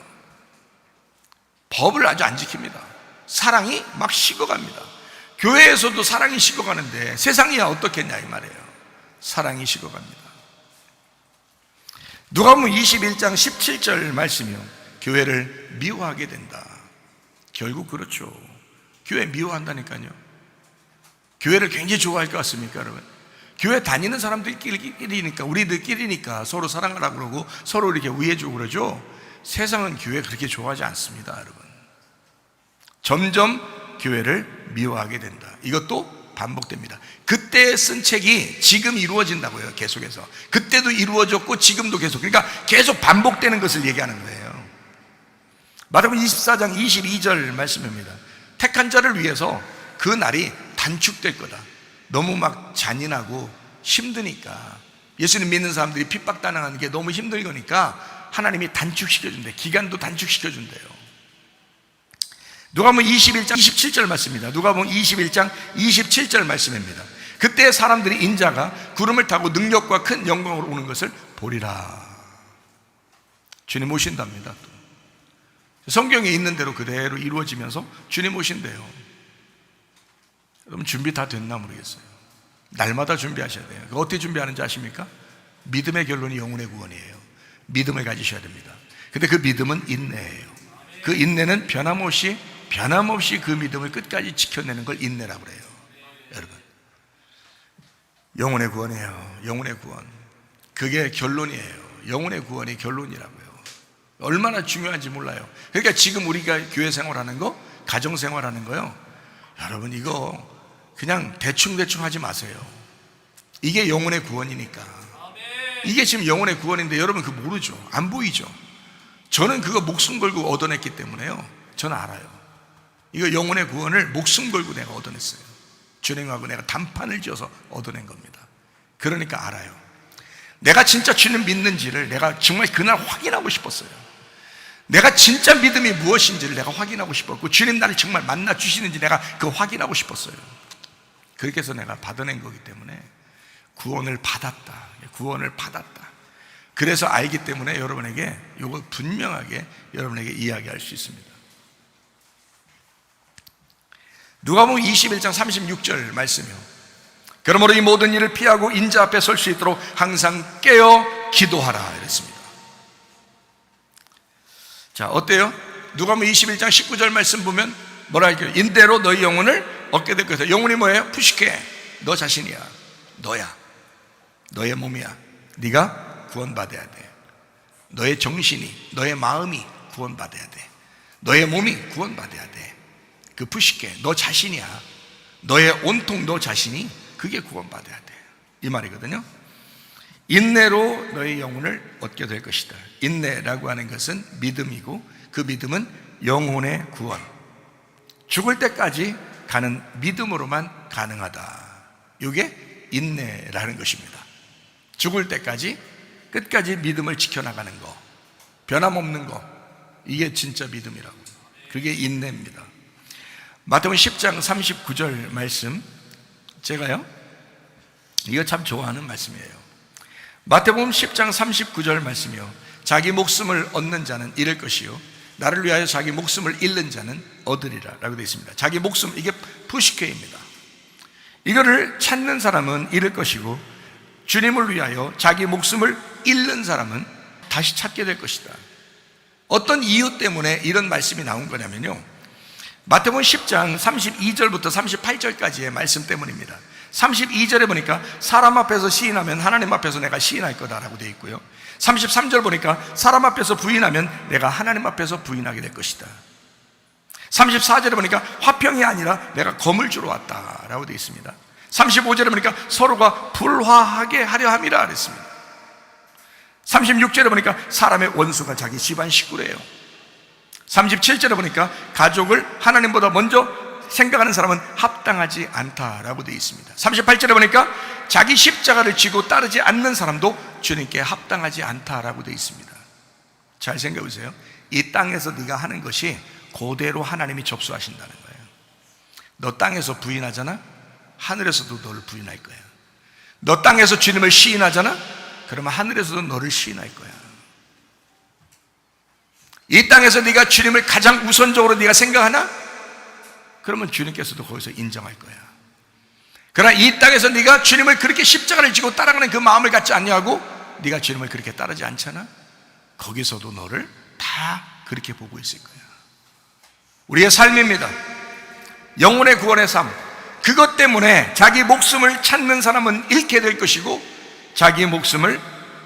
법을 아주 안 지킵니다. 사랑이 막 식어갑니다. 교회에서도 사랑이 식어가는데 세상이야 어떻겠냐 이 말이에요. 사랑이 식어갑니다. 누가복음 21장 17절 말씀이요, 교회를 미워하게 된다. 결국 그렇죠. 교회 미워한다니까요. 교회를 굉장히 좋아할 것 같습니까 여러분? 교회 다니는 사람들끼리니까, 우리들끼리니까 서로 사랑하라고 그러고 서로 이렇게 위해주고 그러죠. 세상은 교회 그렇게 좋아하지 않습니다 여러분. 점점 교회를 미워하게 된다. 이것도 반복됩니다. 그때 쓴 책이 지금 이루어진다고요. 계속해서 그때도 이루어졌고 지금도 계속, 그러니까 계속 반복되는 것을 얘기하는 거예요. 마태복음 24장 22절 말씀입니다. 택한 자를 위해서 그 날이 단축될 거다. 너무 막 잔인하고 힘드니까, 예수님 믿는 사람들이 핍박당하는 게 너무 힘들 거니까 하나님이 단축시켜준대. 기간도 단축시켜준대요. 누가복음 21장 27절 말씀입니다. 누가복음 21장 27절 말씀입니다. 그때 사람들이 인자가 구름을 타고 능력과 큰 영광으로 오는 것을 보리라. 주님 오신답니다. 성경에 있는 대로 그대로 이루어지면서 주님 오신대요. 여러분 준비 다 됐나 모르겠어요. 날마다 준비하셔야 돼요. 어떻게 준비하는지 아십니까? 믿음의 결론이 영혼의 구원이에요. 믿음을 가지셔야 됩니다. 근데 그 믿음은 인내예요. 그 인내는 변함없이 그 믿음을 끝까지 지켜내는 걸 인내라고 그래요. 여러분, 영혼의 구원이에요. 영혼의 구원, 그게 결론이에요. 영혼의 구원이 결론이라고요. 얼마나 중요한지 몰라요. 그러니까 지금 우리가 교회 생활하는 거, 가정 생활하는 거요, 여러분 이거 그냥 대충 하지 마세요. 이게 영혼의 구원이니까. 이게 지금 영혼의 구원인데 여러분 그거 모르죠. 안 보이죠. 저는 그거 목숨 걸고 얻어냈기 때문에요, 저는 알아요. 이거 영혼의 구원을 목숨 걸고 내가 얻어냈어요. 주님하고 내가 단판을 지어서 얻어낸 겁니다. 그러니까 알아요. 내가 진짜 주님 믿는지를 내가 정말 그날 확인하고 싶었어요. 내가 진짜 믿음이 무엇인지를 내가 확인하고 싶었고, 주님 나를 정말 만나 주시는지 내가 그거 확인하고 싶었어요. 그렇게 해서 내가 받아낸 거기 때문에 구원을 받았다. 그래서 알기 때문에 여러분에게 이걸 분명하게 여러분에게 이야기할 수 있습니다. 누가복음 21장 36절 말씀이요, 그러므로 이 모든 일을 피하고 인자 앞에 설 수 있도록 항상 깨어 기도하라 이랬습니다. 자, 어때요? 누가복음 21장 19절 말씀 보면 뭐라 할까요? 인대로 너희 영혼을 얻게 될 것이다. 영혼이 뭐예요? 푸시케, 너 자신이야. 너야. 너의 몸이야. 네가 구원받아야 돼. 너의 정신이, 너의 마음이 구원받아야 돼. 너의 몸이 구원받아야 돼. 그 푸시케, 너 자신이야. 너의 온통 너 자신이, 그게 구원받아야 돼, 이 말이거든요. 인내로 너의 영혼을 얻게 될 것이다. 인내라고 하는 것은 믿음이고, 그 믿음은 영혼의 구원, 죽을 때까지 가는 믿음으로만 가능하다. 이게 인내라는 것입니다. 죽을 때까지 끝까지 믿음을 지켜나가는 거, 변함없는 거, 이게 진짜 믿음이라고. 그게 인내입니다. 마태복음 10장 39절 말씀, 제가요 이거 참 좋아하는 말씀이에요. 마태복음 10장 39절 말씀이요, 자기 목숨을 얻는 자는 잃을 것이요 나를 위하여 자기 목숨을 잃는 자는 얻으리라 라고 되어 있습니다. 자기 목숨, 이게 푸시케입니다. 이거를 찾는 사람은 잃을 것이고, 주님을 위하여 자기 목숨을 잃는 사람은 다시 찾게 될 것이다. 어떤 이유 때문에 이런 말씀이 나온 거냐면요, 마태복음 10장 32절부터 38절까지의 말씀 때문입니다. 32절에 보니까 사람 앞에서 시인하면 하나님 앞에서 내가 시인할 거다라고 되어 있고요, 33절 보니까 사람 앞에서 부인하면 내가 하나님 앞에서 부인하게 될 것이다. 34절에 보니까 화평이 아니라 내가 검을 주러 왔다라고 되어 있습니다. 35절에 보니까 서로가 불화하게 하려 함이라 그랬습니다. 36절에 보니까 사람의 원수가 자기 집안 식구래요. 37절에 보니까 가족을 하나님보다 먼저 생각하는 사람은 합당하지 않다라고 되어 있습니다. 38절에 보니까 자기 십자가를 지고 따르지 않는 사람도 주님께 합당하지 않다라고 되어 있습니다. 잘 생각해 보세요. 이 땅에서 네가 하는 것이 그대로 하나님이 접수하신다는 거예요. 너 땅에서 부인하잖아? 하늘에서도 너를 부인할 거야. 너 땅에서 주님을 시인하잖아? 그러면 하늘에서도 너를 시인할 거야. 이 땅에서 네가 주님을 가장 우선적으로 네가 생각하나? 그러면 주님께서도 거기서 인정할 거야. 그러나 이 땅에서 네가 주님을 그렇게 십자가를 지고 따라가는 그 마음을 갖지 않냐고, 네가 주님을 그렇게 따르지 않잖아? 거기서도 너를 다 그렇게 보고 있을 거야. 우리의 삶입니다. 영혼의 구원의 삶, 그것 때문에 자기 목숨을 찾는 사람은 잃게 될 것이고, 자기 목숨을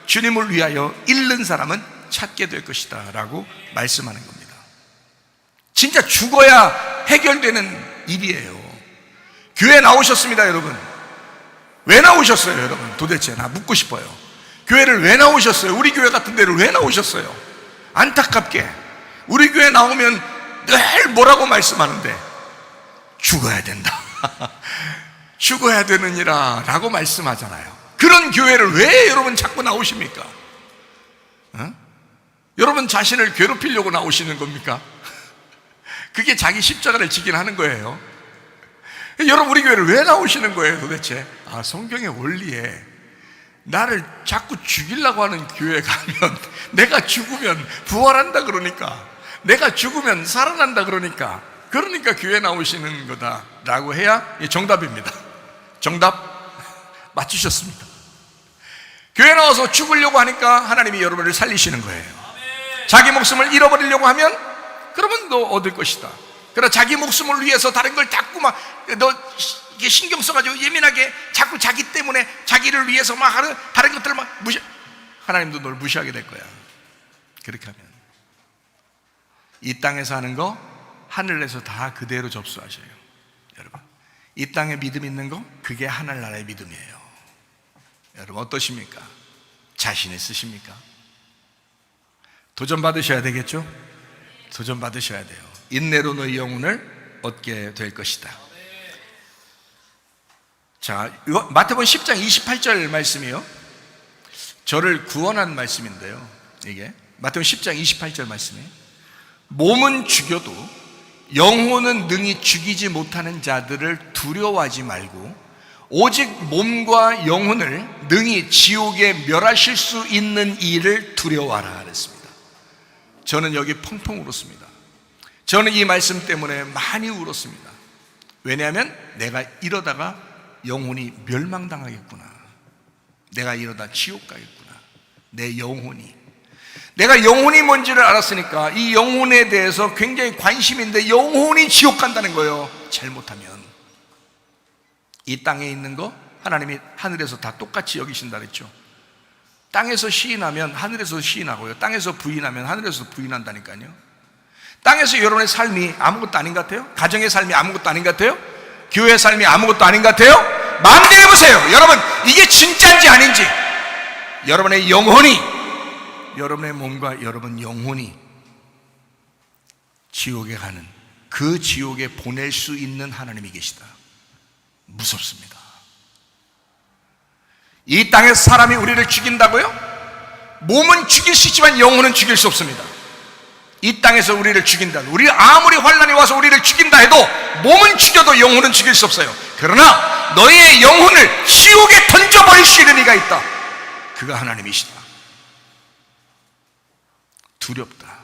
주님을 위하여 잃는 사람은 찾게 될 것이다 라고 말씀하는 겁니다. 진짜 죽어야 해결되는 일이에요. 교회 나오셨습니다, 여러분. 왜 나오셨어요, 여러분? 도대체 나 묻고 싶어요. 교회를 왜 나오셨어요? 우리 교회 같은 데를 왜 나오셨어요? 안타깝게 우리 교회 나오면 늘 뭐라고 말씀하는데, 죽어야 된다. 죽어야 되느니라 라고 말씀하잖아요. 그런 교회를 왜 여러분 자꾸 나오십니까? 여러분 자신을 괴롭히려고 나오시는 겁니까? 그게 자기 십자가를 지긴 하는 거예요. 여러분 우리 교회를 왜 나오시는 거예요 도대체? 성경의 원리에 나를 자꾸 죽이려고 하는 교회 가면 내가 죽으면 부활한다 그러니까, 내가 죽으면 살아난다 그러니까 교회 나오시는 거다 라고 해야 정답입니다. 정답 맞추셨습니다. 교회 나와서 죽으려고 하니까 하나님이 여러분을 살리시는 거예요. 자기 목숨을 잃어버리려고 하면 그러면 너 얻을 것이다. 그러나 자기 목숨을 위해서 다른 걸 자꾸 막 너 이게 신경 써가지고 예민하게 자꾸 자기 때문에 자기를 위해서 막 하는 다른 것들을 막 하나님도 널 무시하게 될 거야. 그렇게 하면 이 땅에서 하는 거 하늘에서 다 그대로 접수하셔요. 여러분 이 땅에 믿음 있는 거 그게 하늘나라의 믿음이에요. 여러분 어떠십니까? 자신 있으십니까? 도전 받으셔야 되겠죠? 도전 받으셔야 돼요. 인내로 너희 영혼을 얻게 될 것이다. 자, 마태복음 10장 28절 말씀이요, 저를 구원한 말씀인데요, 이게 마태복음 10장 28절 말씀이에요. 몸은 죽여도 영혼은 능히 죽이지 못하는 자들을 두려워하지 말고 오직 몸과 영혼을 능히 지옥에 멸하실 수 있는 이를 두려워하라 그랬습니다. 저는 여기 펑펑 울었습니다. 저는 이 말씀 때문에 많이 울었습니다. 왜냐하면 내가 이러다가 영혼이 멸망당하겠구나, 내가 이러다 지옥 가겠구나, 내 영혼이, 내가 영혼이 뭔지를 알았으니까 이 영혼에 대해서 굉장히 관심인데 영혼이 지옥 간다는 거예요. 잘못하면 이 땅에 있는 거 하나님이 하늘에서 다 똑같이 여기신다 그랬죠. 땅에서 시인하면 하늘에서 시인하고요, 땅에서 부인하면 하늘에서 부인한다니까요. 땅에서 여러분의 삶이 아무것도 아닌 것 같아요? 가정의 삶이 아무것도 아닌 것 같아요? 교회의 삶이 아무것도 아닌 것 같아요? 마음대로 해보세요. 여러분 이게 진짜인지 아닌지. 여러분의 영혼이, 여러분의 몸과 여러분 영혼이 지옥에 가는, 그 지옥에 보낼 수 있는 하나님이 계시다. 무섭습니다. 이 땅에서 사람이 우리를 죽인다고요? 몸은 죽일 수 있지만 영혼은 죽일 수 없습니다. 이 땅에서 우리를 죽인다, 우리 아무리 환난이 와서 우리를 죽인다 해도 몸은 죽여도 영혼은 죽일 수 없어요. 그러나 너희의 영혼을 지옥에 던져버릴 수 있는 이가 있다. 그가 하나님이시다. 두렵다.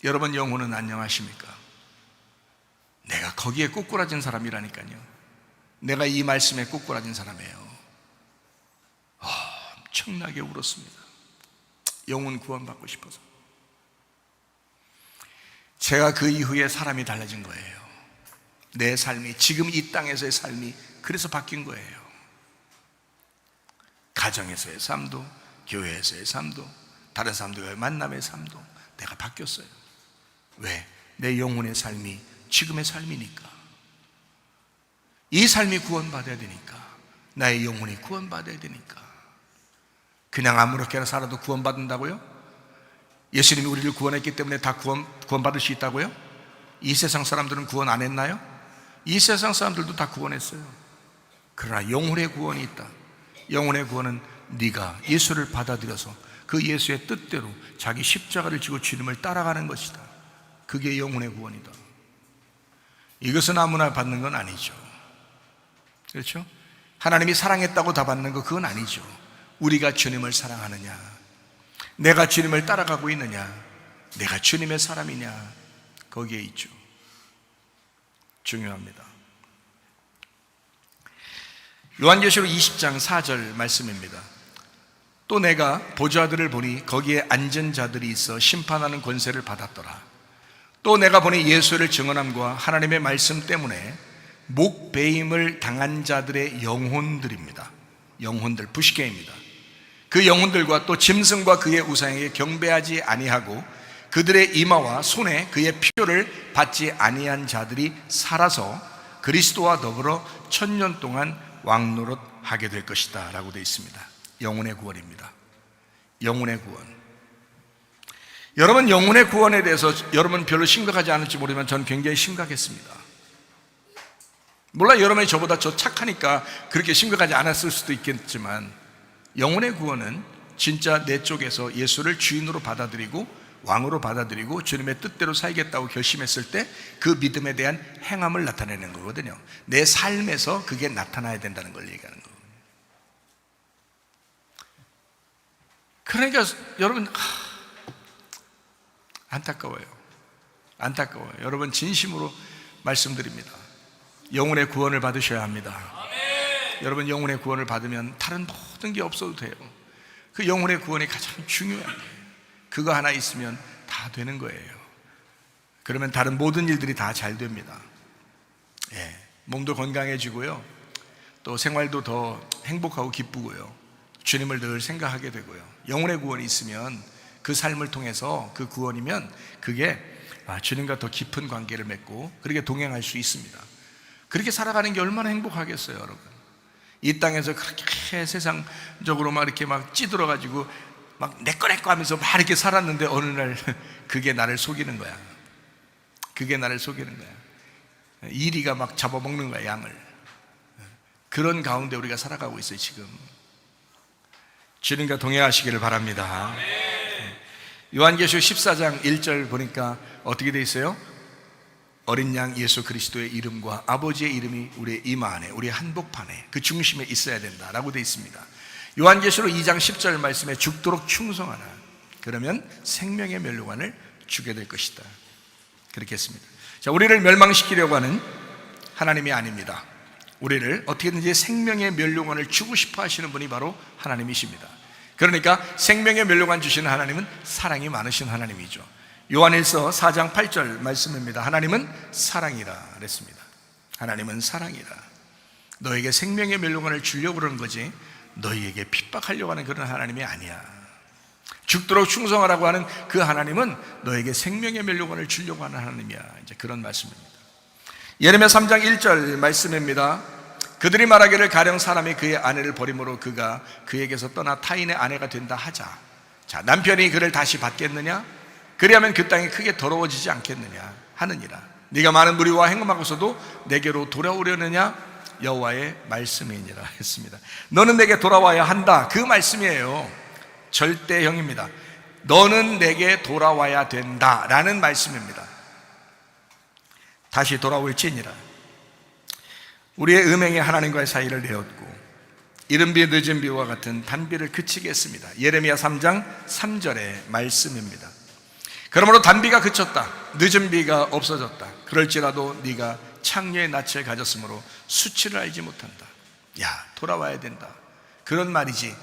여러분 영혼은 안녕하십니까? 내가 거기에 꼬꾸라진 사람이라니까요. 내가 이 말씀에 꼬꾸라진 사람이에요. 엄청나게 울었습니다. 영혼 구원받고 싶어서. 제가 그 이후에 사람이 달라진 거예요. 내 삶이, 지금 이 땅에서의 삶이 그래서 바뀐 거예요. 가정에서의 삶도, 교회에서의 삶도, 다른 사람들과의 만남의 삶도 내가 바뀌었어요. 왜? 내 영혼의 삶이 지금의 삶이니까. 이 삶이 구원받아야 되니까. 나의 영혼이 구원받아야 되니까. 그냥 아무렇게나 살아도 구원받는다고요? 예수님이 우리를 구원했기 때문에 다 구원받을 수 있다고요? 이 세상 사람들은 구원 안 했나요? 이 세상 사람들도 다 구원했어요. 그러나 영혼의 구원이 있다. 영혼의 구원은 네가 예수를 받아들여서 그 예수의 뜻대로 자기 십자가를 지고 주님을 따라가는 것이다. 그게 영혼의 구원이다. 이것은 아무나 받는 건 아니죠. 그렇죠? 하나님이 사랑했다고 다 받는 거 그건 아니죠. 우리가 주님을 사랑하느냐, 내가 주님을 따라가고 있느냐, 내가 주님의 사람이냐, 거기에 있죠. 중요합니다. 요한계시록 20장 4절 말씀입니다. 또 내가 보좌들을 보니 거기에 앉은 자들이 있어 심판하는 권세를 받았더라. 또 내가 보니 예수를 증언함과 하나님의 말씀 때문에 목배임을 당한 자들의 영혼들입니다. 영혼들, 부시게입니다. 그 영혼들과 또 짐승과 그의 우상에게 경배하지 아니하고 그들의 이마와 손에 그의 표를 받지 아니한 자들이 살아서 그리스도와 더불어 1000년 동안 왕노릇하게 될 것이다 라고 되어 있습니다. 영혼의 구원입니다. 영혼의 구원. 여러분, 영혼의 구원에 대해서 여러분 별로 심각하지 않을지 모르지만 저는 굉장히 심각했습니다. 몰라 여러분이 저보다 저 착하니까 그렇게 심각하지 않았을 수도 있겠지만, 영혼의 구원은 진짜 내 쪽에서 예수를 주인으로 받아들이고 왕으로 받아들이고 주님의 뜻대로 살겠다고 결심했을 때 그 믿음에 대한 행함을 나타내는 거거든요. 내 삶에서 그게 나타나야 된다는 걸 얘기하는 거예요. 그러니까 여러분, 안타까워요. 여러분, 진심으로 말씀드립니다. 영혼의 구원을 받으셔야 합니다. 여러분, 영혼의 구원을 받으면 다른 모든 게 없어도 돼요. 그 영혼의 구원이 가장 중요한 거예요. 그거 하나 있으면 다 되는 거예요. 그러면 다른 모든 일들이 다 잘 됩니다. 몸도 건강해지고요, 또 생활도 더 행복하고 기쁘고요, 주님을 늘 생각하게 되고요. 영혼의 구원이 있으면 그 삶을 통해서, 그 구원이면 그게 주님과 더 깊은 관계를 맺고 그렇게 동행할 수 있습니다. 그렇게 살아가는 게 얼마나 행복하겠어요, 여러분. 이 땅에서 그렇게 세상적으로 막 이렇게 막 찌들어가지고 막 내꺼 하면서 막 이렇게 살았는데 어느 날 그게 나를 속이는 거야. 그게 나를 속이는 거야. 이리가 막 잡아먹는 거야, 양을. 그런 가운데 우리가 살아가고 있어요, 지금. 주님과 동행하시기를 바랍니다. 요한계시록 14장 1절 보니까 어떻게 돼 있어요? 어린 양 예수 그리스도의 이름과 아버지의 이름이 우리의 이마 안에, 우리의 한복판에, 그 중심에 있어야 된다라고 되어 있습니다. 요한계시록 2장 10절 말씀에 죽도록 충성하라. 그러면 생명의 멸류관을 주게 될 것이다. 그렇게 했습니다. 자, 우리를 멸망시키려고 하는 하나님이 아닙니다. 우리를 어떻게든지 생명의 멸류관을 주고 싶어 하시는 분이 바로 하나님이십니다. 그러니까 생명의 멸류관 주시는 하나님은 사랑이 많으신 하나님이죠. 요한일서 4장 8절 말씀입니다. 하나님은 사랑이라 그랬습니다. 하나님은 사랑이라. 너에게 생명의 멸류관을 주려고 그러는 거지 너희에게 핍박하려고 하는 그런 하나님이 아니야. 죽도록 충성하라고 하는 그 하나님은 너에게 생명의 멸류관을 주려고 하는 하나님이야. 이제 그런 말씀입니다. 예레미야 3장 1절 말씀입니다. 그들이 말하기를 가령 사람이 그의 아내를 버림으로 그가 그에게서 떠나 타인의 아내가 된다 하자. 자, 남편이 그를 다시 받겠느냐? 그리하면 그 땅이 크게 더러워지지 않겠느냐 하느니라. 네가 많은 무리와 행음하고서도 내게로 돌아오려느냐? 여호와의 말씀이니라 했습니다. 너는 내게 돌아와야 한다, 그 말씀이에요. 절대형입니다. 너는 내게 돌아와야 된다라는 말씀입니다. 다시 돌아올지니라. 우리의 음행이 하나님과의 사이를 내었고 이른 비 늦은 비와 같은 단비를 그치게 했습니다. 예레미야 3장 3절의 말씀입니다. 그러므로 단비가 그쳤다. 늦은 비가 없어졌다. 그럴지라도 네가 창녀의 낯을 가졌으므로 수치를 알지 못한다. 야, 돌아와야 된다. 그런 말이지.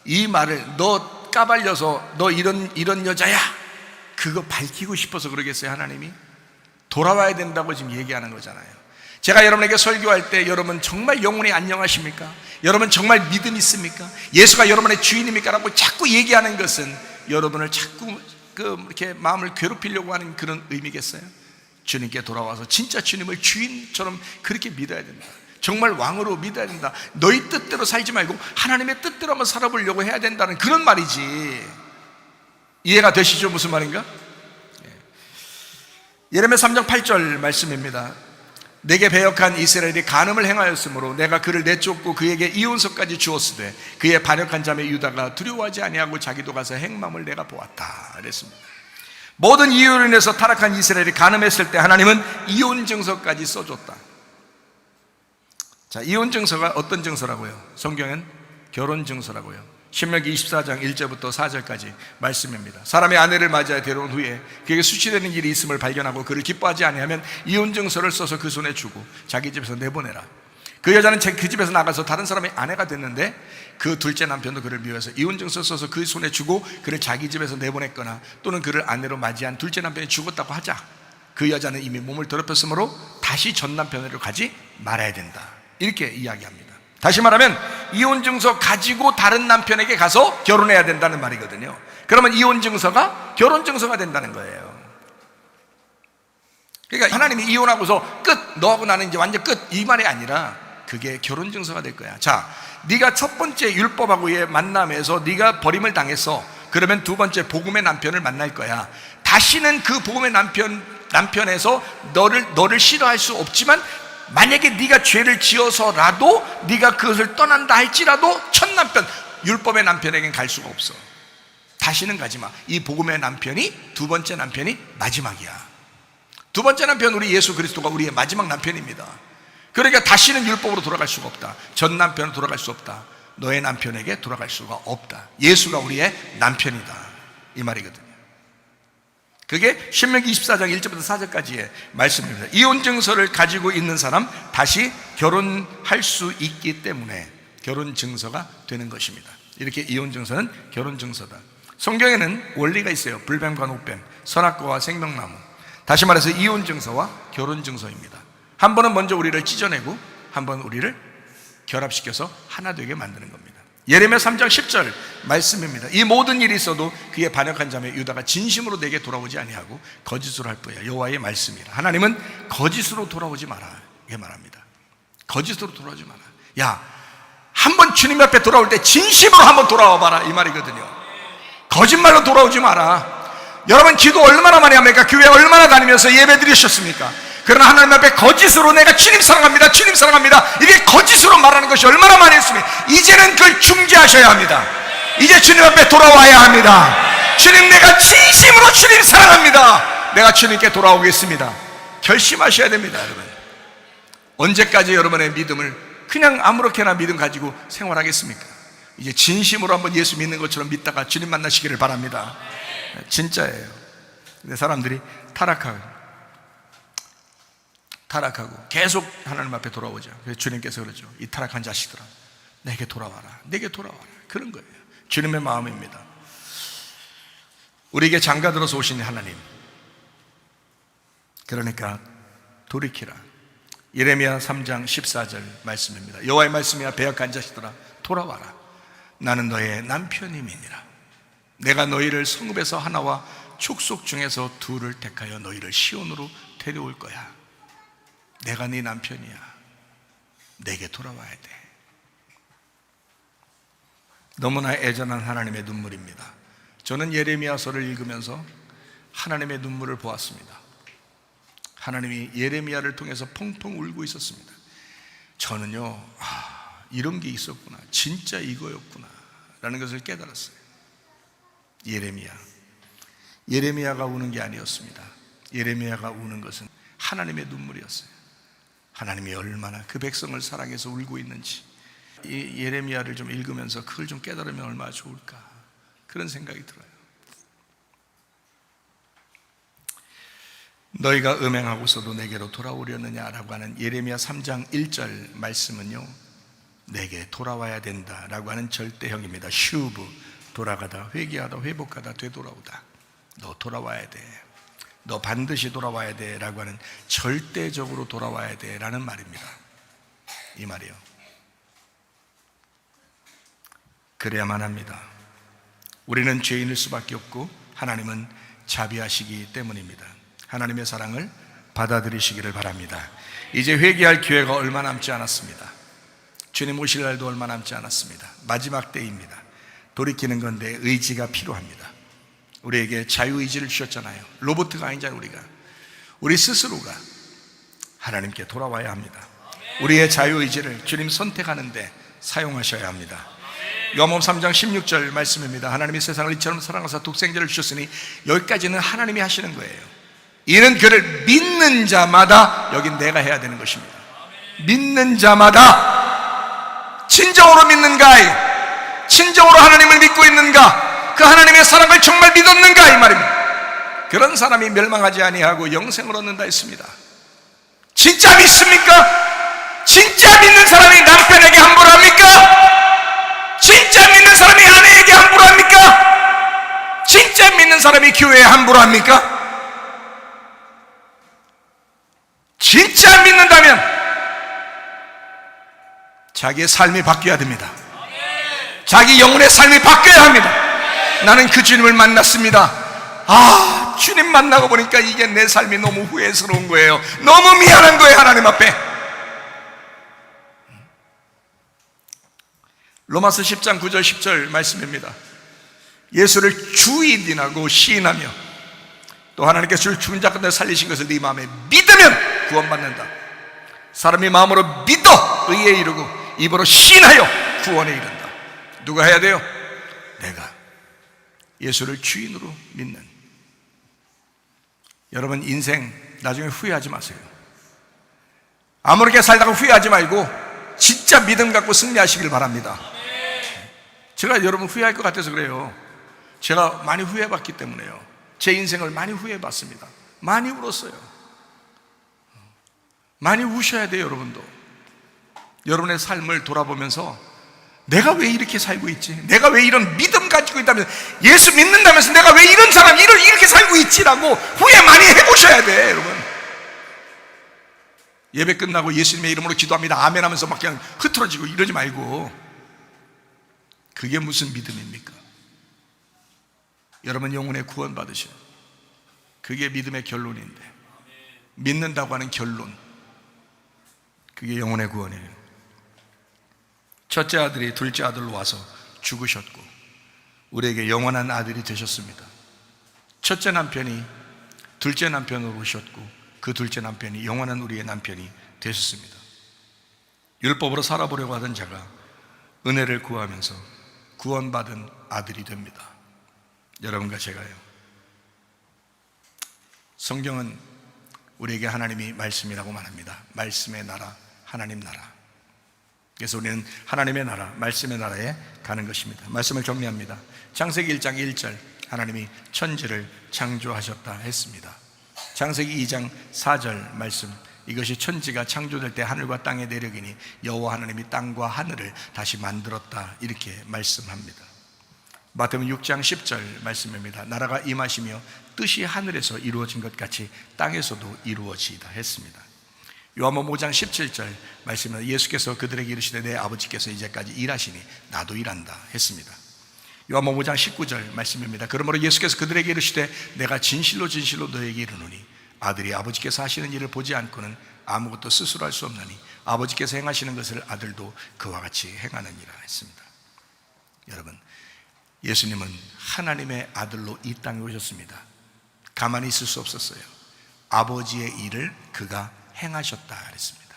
이 말을 너 까발려서 너 이런 여자야, 그거 밝히고 싶어서 그러겠어요? 하나님이 돌아와야 된다고 지금 얘기하는 거잖아요. 제가 여러분에게 설교할 때 여러분 정말 영혼이 안녕하십니까? 여러분 정말 믿음 있습니까? 예수가 여러분의 주인입니까? 라고 자꾸 얘기하는 것은 여러분을 자꾸 이렇게 마음을 괴롭히려고 하는 그런 의미겠어요? 주님께 돌아와서 진짜 주님을 주인처럼 그렇게 믿어야 된다. 정말 왕으로 믿어야 된다. 너희 뜻대로 살지 말고 하나님의 뜻대로 한번 살아보려고 해야 된다는 그런 말이지. 이해가 되시죠? 무슨 말인가? 예레미야 3장 8절 말씀입니다. 내게 배역한 이스라엘이 간음을 행하였으므로 내가 그를 내쫓고 그에게 이혼서까지 주었으되 그의 반역한 자매 유다가 두려워하지 아니하고 자기도 가서 행함을 내가 보았다 그랬습니다. 모든 이유로 인해서 타락한 이스라엘이 간음했을 때 하나님은 이혼 증서까지 써줬다. 자, 이혼 증서가 어떤 증서라고요? 성경엔 결혼 증서라고요. 신명기 24장 1절부터 4절까지 말씀입니다. 사람의 아내를 맞이하여 데려온 후에 그에게 수치되는 일이 있음을 발견하고 그를 기뻐하지 아니하면 이혼 증서를 써서 그 손에 주고 자기 집에서 내보내라. 그 여자는 그 집에서 나가서 다른 사람의 아내가 됐는데 그 둘째 남편도 그를 미워해서 이혼 증서 써서 그 손에 주고 그를 자기 집에서 내보냈거나 또는 그를 아내로 맞이한 둘째 남편이 죽었다고 하자. 그 여자는 이미 몸을 더럽혔으므로 다시 전 남편으로 가지 말아야 된다. 이렇게 이야기합니다. 다시 말하면 이혼 증서 가지고 다른 남편에게 가서 결혼해야 된다는 말이거든요. 그러면 이혼 증서가 결혼 증서가 된다는 거예요. 그러니까 하나님이 이혼하고서 끝, 너하고 나는 이제 완전 끝, 이 말이 아니라 그게 결혼 증서가 될 거야. 자, 네가 첫 번째 율법하고의 만남에서 네가 버림을 당했어. 그러면 두 번째 복음의 남편을 만날 거야. 다시는 그 복음의 남편에서 너를 싫어할 수 없지만 만약에 네가 죄를 지어서라도 네가 그것을 떠난다 할지라도 첫 남편, 율법의 남편에겐 갈 수가 없어. 다시는 가지 마. 이 복음의 남편이, 두 번째 남편이 마지막이야. 두 번째 남편, 우리 예수 그리스도가 우리의 마지막 남편입니다. 그러니까 다시는 율법으로 돌아갈 수가 없다. 전 남편으로 돌아갈 수 없다. 너의 남편에게 돌아갈 수가 없다. 예수가 우리의 남편이다, 이 말이거든요. 그게 신명기 24장 1절부터 4절까지의 말씀입니다. 이혼 증서를 가지고 있는 사람 다시 결혼할 수 있기 때문에 결혼 증서가 되는 것입니다. 이렇게 이혼 증서는 결혼 증서다. 성경에는 원리가 있어요. 불뱀과 녹뱀, 선악과와 생명나무. 다시 말해서 이혼 증서와 결혼 증서입니다. 한 번은 먼저 우리를 찢어내고 한 번은 우리를 결합시켜서 하나 되게 만드는 겁니다. 예레미야 3장 10절 말씀입니다. 이 모든 일이 있어도 그의 반역한 자매 유다가 진심으로 내게 돌아오지 아니하고 거짓으로 할 뿐이야. 여호와의 말씀이라. 하나님은 거짓으로 돌아오지 마라, 이게 말합니다. 거짓으로 돌아오지 마라. 야, 한번 주님 앞에 돌아올 때 진심으로 한번 돌아와 봐라, 이 말이거든요. 거짓말로 돌아오지 마라. 여러분 기도 얼마나 많이 합니까? 교회 얼마나 다니면서 예배 드리셨습니까? 그러나 하나님 앞에 거짓으로 내가 주님 사랑합니다, 주님 사랑합니다, 이게 거짓으로 말하는 것이 얼마나 많이 했으면 이제는 그걸 중지하셔야 합니다. 이제 주님 앞에 돌아와야 합니다. 주님, 내가 진심으로 주님 사랑합니다, 내가 주님께 돌아오겠습니다. 결심하셔야 됩니다. 여러분, 언제까지 여러분의 믿음을 그냥 아무렇게나 믿음 가지고 생활하겠습니까? 이제 진심으로 한번 예수 믿는 것처럼 믿다가 주님 만나시기를 바랍니다. 진짜예요. 근데 사람들이 타락하고 계속 하나님 앞에 돌아오죠. 그래서 주님께서 그러죠. 이 타락한 자식들아, 내게 돌아와라, 내게 돌아와라. 그런 거예요. 주님의 마음입니다. 우리에게 장가들어서 오신 하나님, 그러니까 돌이키라. 예레미야 3장 14절 말씀입니다. 여호와의 말씀이야, 배역한 자식들아, 돌아와라. 나는 너의 남편임이니라. 내가 너희를 성읍에서 하나와 촉속 중에서 둘을 택하여 너희를 시온으로 데려올 거야. 내가 네 남편이야. 내게 돌아와야 돼. 너무나 애절한 하나님의 눈물입니다. 저는 예레미야서를 읽으면서 하나님의 눈물을 보았습니다. 하나님이 예레미야를 통해서 펑펑 울고 있었습니다. 저는요, 이런 게 있었구나, 진짜 이거였구나 라는 것을 깨달았어요. 예레미야가 우는 게 아니었습니다. 예레미야가 우는 것은 하나님의 눈물이었어요. 하나님이 얼마나 그 백성을 사랑해서 울고 있는지, 이 예레미야를 좀 읽으면서 그걸 좀 깨달으면 얼마나 좋을까, 그런 생각이 들어요. 너희가 음행하고서도 내게로 돌아오려느냐라고 하는 예레미야 3장 1절 말씀은요, 내게 돌아와야 된다라고 하는 절대형입니다. 슈브, 돌아가다, 회개하다, 회복하다, 되돌아오다. 너 돌아와야 돼, 너 반드시 돌아와야 돼 라고 하는, 절대적으로 돌아와야 돼 라는 말입니다. 이 말이요, 그래야만 합니다. 우리는 죄인일 수밖에 없고 하나님은 자비하시기 때문입니다. 하나님의 사랑을 받아들이시기를 바랍니다. 이제 회개할 기회가 얼마 남지 않았습니다. 주님 오실 날도 얼마 남지 않았습니다. 마지막 때입니다. 돌이키는 건데 의지가 필요합니다. 우리에게 자유의지를 주셨잖아요. 로봇가 아니잖아요. 우리 스스로가 하나님께 돌아와야 합니다. 우리의 자유의지를 주님 선택하는데 사용하셔야 합니다. 요한복음 3장 16절 말씀입니다. 하나님이 세상을 이처럼 사랑하사 독생자를 주셨으니, 여기까지는 하나님이 하시는 거예요. 이는 그를 믿는 자마다, 여긴 내가 해야 되는 것입니다. 믿는 자마다, 진정으로 믿는가, 진정으로 하나님을 믿고 있는가, 그 하나님의 사랑을 정말 믿었는가, 이 말입니다. 그런 사람이 멸망하지 아니하고 영생을 얻는다 했습니다. 진짜 믿습니까? 진짜 믿는 사람이 남편에게 함부로 합니까? 진짜 믿는 사람이 아내에게 함부로 합니까? 진짜 믿는 사람이 교회에 함부로 합니까? 진짜 믿는다면 자기의 삶이 바뀌어야 됩니다. 자기 영혼의 삶이 바뀌어야 합니다. 나는 그 주님을 만났습니다. 주님 만나고 보니까 이게 내 삶이 너무 후회스러운 거예요. 너무 미안한 거예요, 하나님 앞에. 로마서 10장 9절 10절 말씀입니다. 예수를 주인이라고 시인하며 또 하나님께서 주를 죽은 자 가운데 살리신 것을 네 마음에 믿으면 구원받는다. 사람이 마음으로 믿어 의에 이르고 입으로 시인하여 구원에 이른다. 누가 해야 돼요? 내가 예수를 주인으로 믿는. 여러분, 인생 나중에 후회하지 마세요. 아무렇게 살다가 후회하지 말고 진짜 믿음 갖고 승리하시길 바랍니다. 제가 여러분 후회할 것 같아서 그래요. 제가 많이 후회해봤기 때문에요. 제 인생을 많이 후회해봤습니다. 많이 울었어요. 많이 우셔야 돼요. 여러분도 여러분의 삶을 돌아보면서 내가 왜 이렇게 살고 있지? 내가 왜 이런 믿음 가지고 있다면서, 예수 믿는다면서 내가 왜 이런 사람 이렇게 살고 있지라고 후회 많이 해보셔야 돼. 여러분, 예배 끝나고 예수님의 이름으로 기도합니다 아멘 하면서 막 그냥 흐트러지고 이러지 말고, 그게 무슨 믿음입니까? 여러분 영혼의 구원 받으셔. 그게 믿음의 결론인데, 믿는다고 하는 결론, 그게 영혼의 구원이에요. 첫째 아들이 둘째 아들로 와서 죽으셨고 우리에게 영원한 아들이 되셨습니다. 첫째 남편이 둘째 남편으로 오셨고 그 둘째 남편이 영원한 우리의 남편이 되셨습니다. 율법으로 살아보려고 하던 자가 은혜를 구하면서 구원받은 아들이 됩니다. 여러분과 제가요. 성경은 우리에게 하나님이 말씀이라고 말합니다. 말씀의 나라, 하나님 나라. 그래서 우리는 하나님의 나라, 말씀의 나라에 가는 것입니다. 말씀을 정리합니다. 창세기 1장 1절, 하나님이 천지를 창조하셨다 했습니다. 창세기 2장 4절 말씀, 이것이 천지가 창조될 때 하늘과 땅의 내력이니 여호와 하나님이 땅과 하늘을 다시 만들었다, 이렇게 말씀합니다. 마태복음 6장 10절 말씀입니다. 나라가 임하시며 뜻이 하늘에서 이루어진 것 같이 땅에서도 이루어지이다 했습니다. 요한복음 5장 17절 말씀입니다. 예수께서 그들에게 이르시되 내 아버지께서 이제까지 일하시니 나도 일한다 했습니다. 요한복음 5장 19절 말씀입니다. 그러므로 예수께서 그들에게 이르시되 내가 진실로 진실로 너에게 이르노니 아들이 아버지께서 하시는 일을 보지 않고는 아무것도 스스로 할 수 없나니 아버지께서 행하시는 것을 아들도 그와 같이 행하느니라 했습니다. 여러분, 예수님은 하나님의 아들로 이 땅에 오셨습니다. 가만히 있을 수 없었어요. 아버지의 일을 그가 행하셨다 그랬습니다.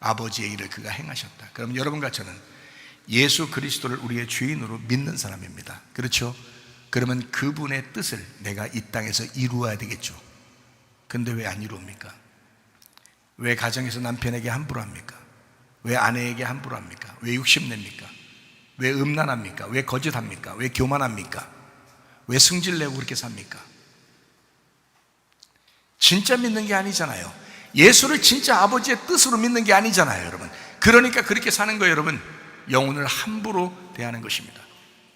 아버지의 일을 그가 행하셨다. 그럼 여러분과 저는 예수 그리스도를 우리의 주인으로 믿는 사람입니다. 그렇죠? 그러면 그분의 뜻을 내가 이 땅에서 이루어야 되겠죠. 근데 왜 안 이루옵니까? 왜 가정에서 남편에게 함부로 합니까? 왜 아내에게 함부로 합니까? 왜 욕심냅니까? 왜 음란합니까? 왜 거짓합니까? 왜 교만합니까? 왜 승질내고 그렇게 삽니까? 진짜 믿는 게 아니잖아요. 예수를 진짜 아버지의 뜻으로 믿는 게 아니잖아요, 여러분. 그러니까 그렇게 사는 거예요, 여러분. 영혼을 함부로 대하는 것입니다.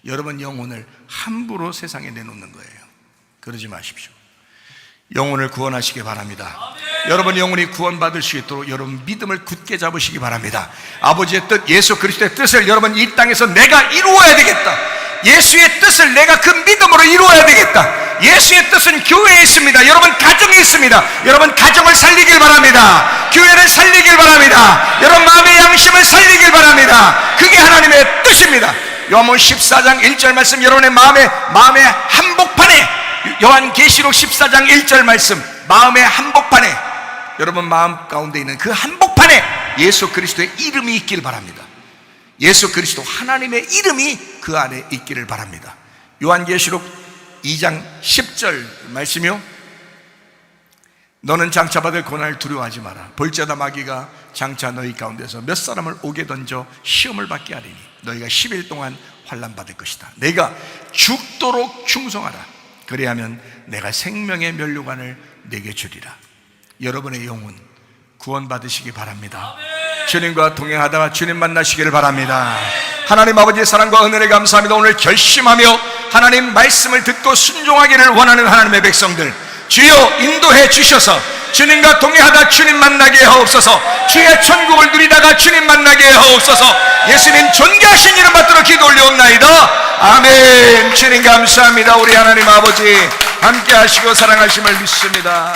여러분, 영혼을 함부로 세상에 내놓는 거예요. 그러지 마십시오. 영혼을 구원하시기 바랍니다. 여러분, 영혼이 구원받을 수 있도록 여러분 믿음을 굳게 잡으시기 바랍니다. 아버지의 뜻, 예수 그리스도의 뜻을 여러분 이 땅에서 내가 이루어야 되겠다. 예수의 뜻을 내가 그 믿음으로 이루어야 되겠다. 예수의 뜻은 교회에 있습니다. 여러분, 가정에 있습니다. 여러분, 가정을 살리길 바랍니다. 교회를 살리길 바랍니다. 여러분, 마음의 양심을 살리길 바랍니다. 그게 하나님의 뜻입니다. 요한복음 14장 1절 말씀, 여러분의 마음의 한복판에, 요한계시록 14장 1절 말씀, 마음의 한복판에, 여러분 마음 가운데 있는 그 한복판에 예수 그리스도의 이름이 있길 바랍니다. 예수 그리스도 하나님의 이름이 그 안에 있기를 바랍니다. 요한계시록 2장 10절 말씀이요, 너는 장차 받을 고난을 두려워하지 마라. 볼지어다 마귀가 장차 너희 가운데서 몇 사람을 옥에 던져 시험을 받게 하리니 너희가 10일 동안 환난 받을 것이다. 내가 죽도록 충성하라. 그리하면 내가 생명의 면류관을 내게 주리라. 여러분의 영혼 구원 받으시기 바랍니다. 주님과 동행하다가 주님 만나시기를 바랍니다. 하나님 아버지의 사랑과 은혜를 감사합니다. 오늘 결심하며 하나님 말씀을 듣고 순종하기를 원하는 하나님의 백성들, 주여 인도해 주셔서 주님과 동행하다 주님 만나게 하옵소서. 주의 천국을 누리다가 주님 만나게 하옵소서. 예수님 존귀하신 이름 받들어 기도 올려옵나이다. 아멘. 주님 감사합니다. 우리 하나님 아버지 함께 하시고 사랑하심을 믿습니다.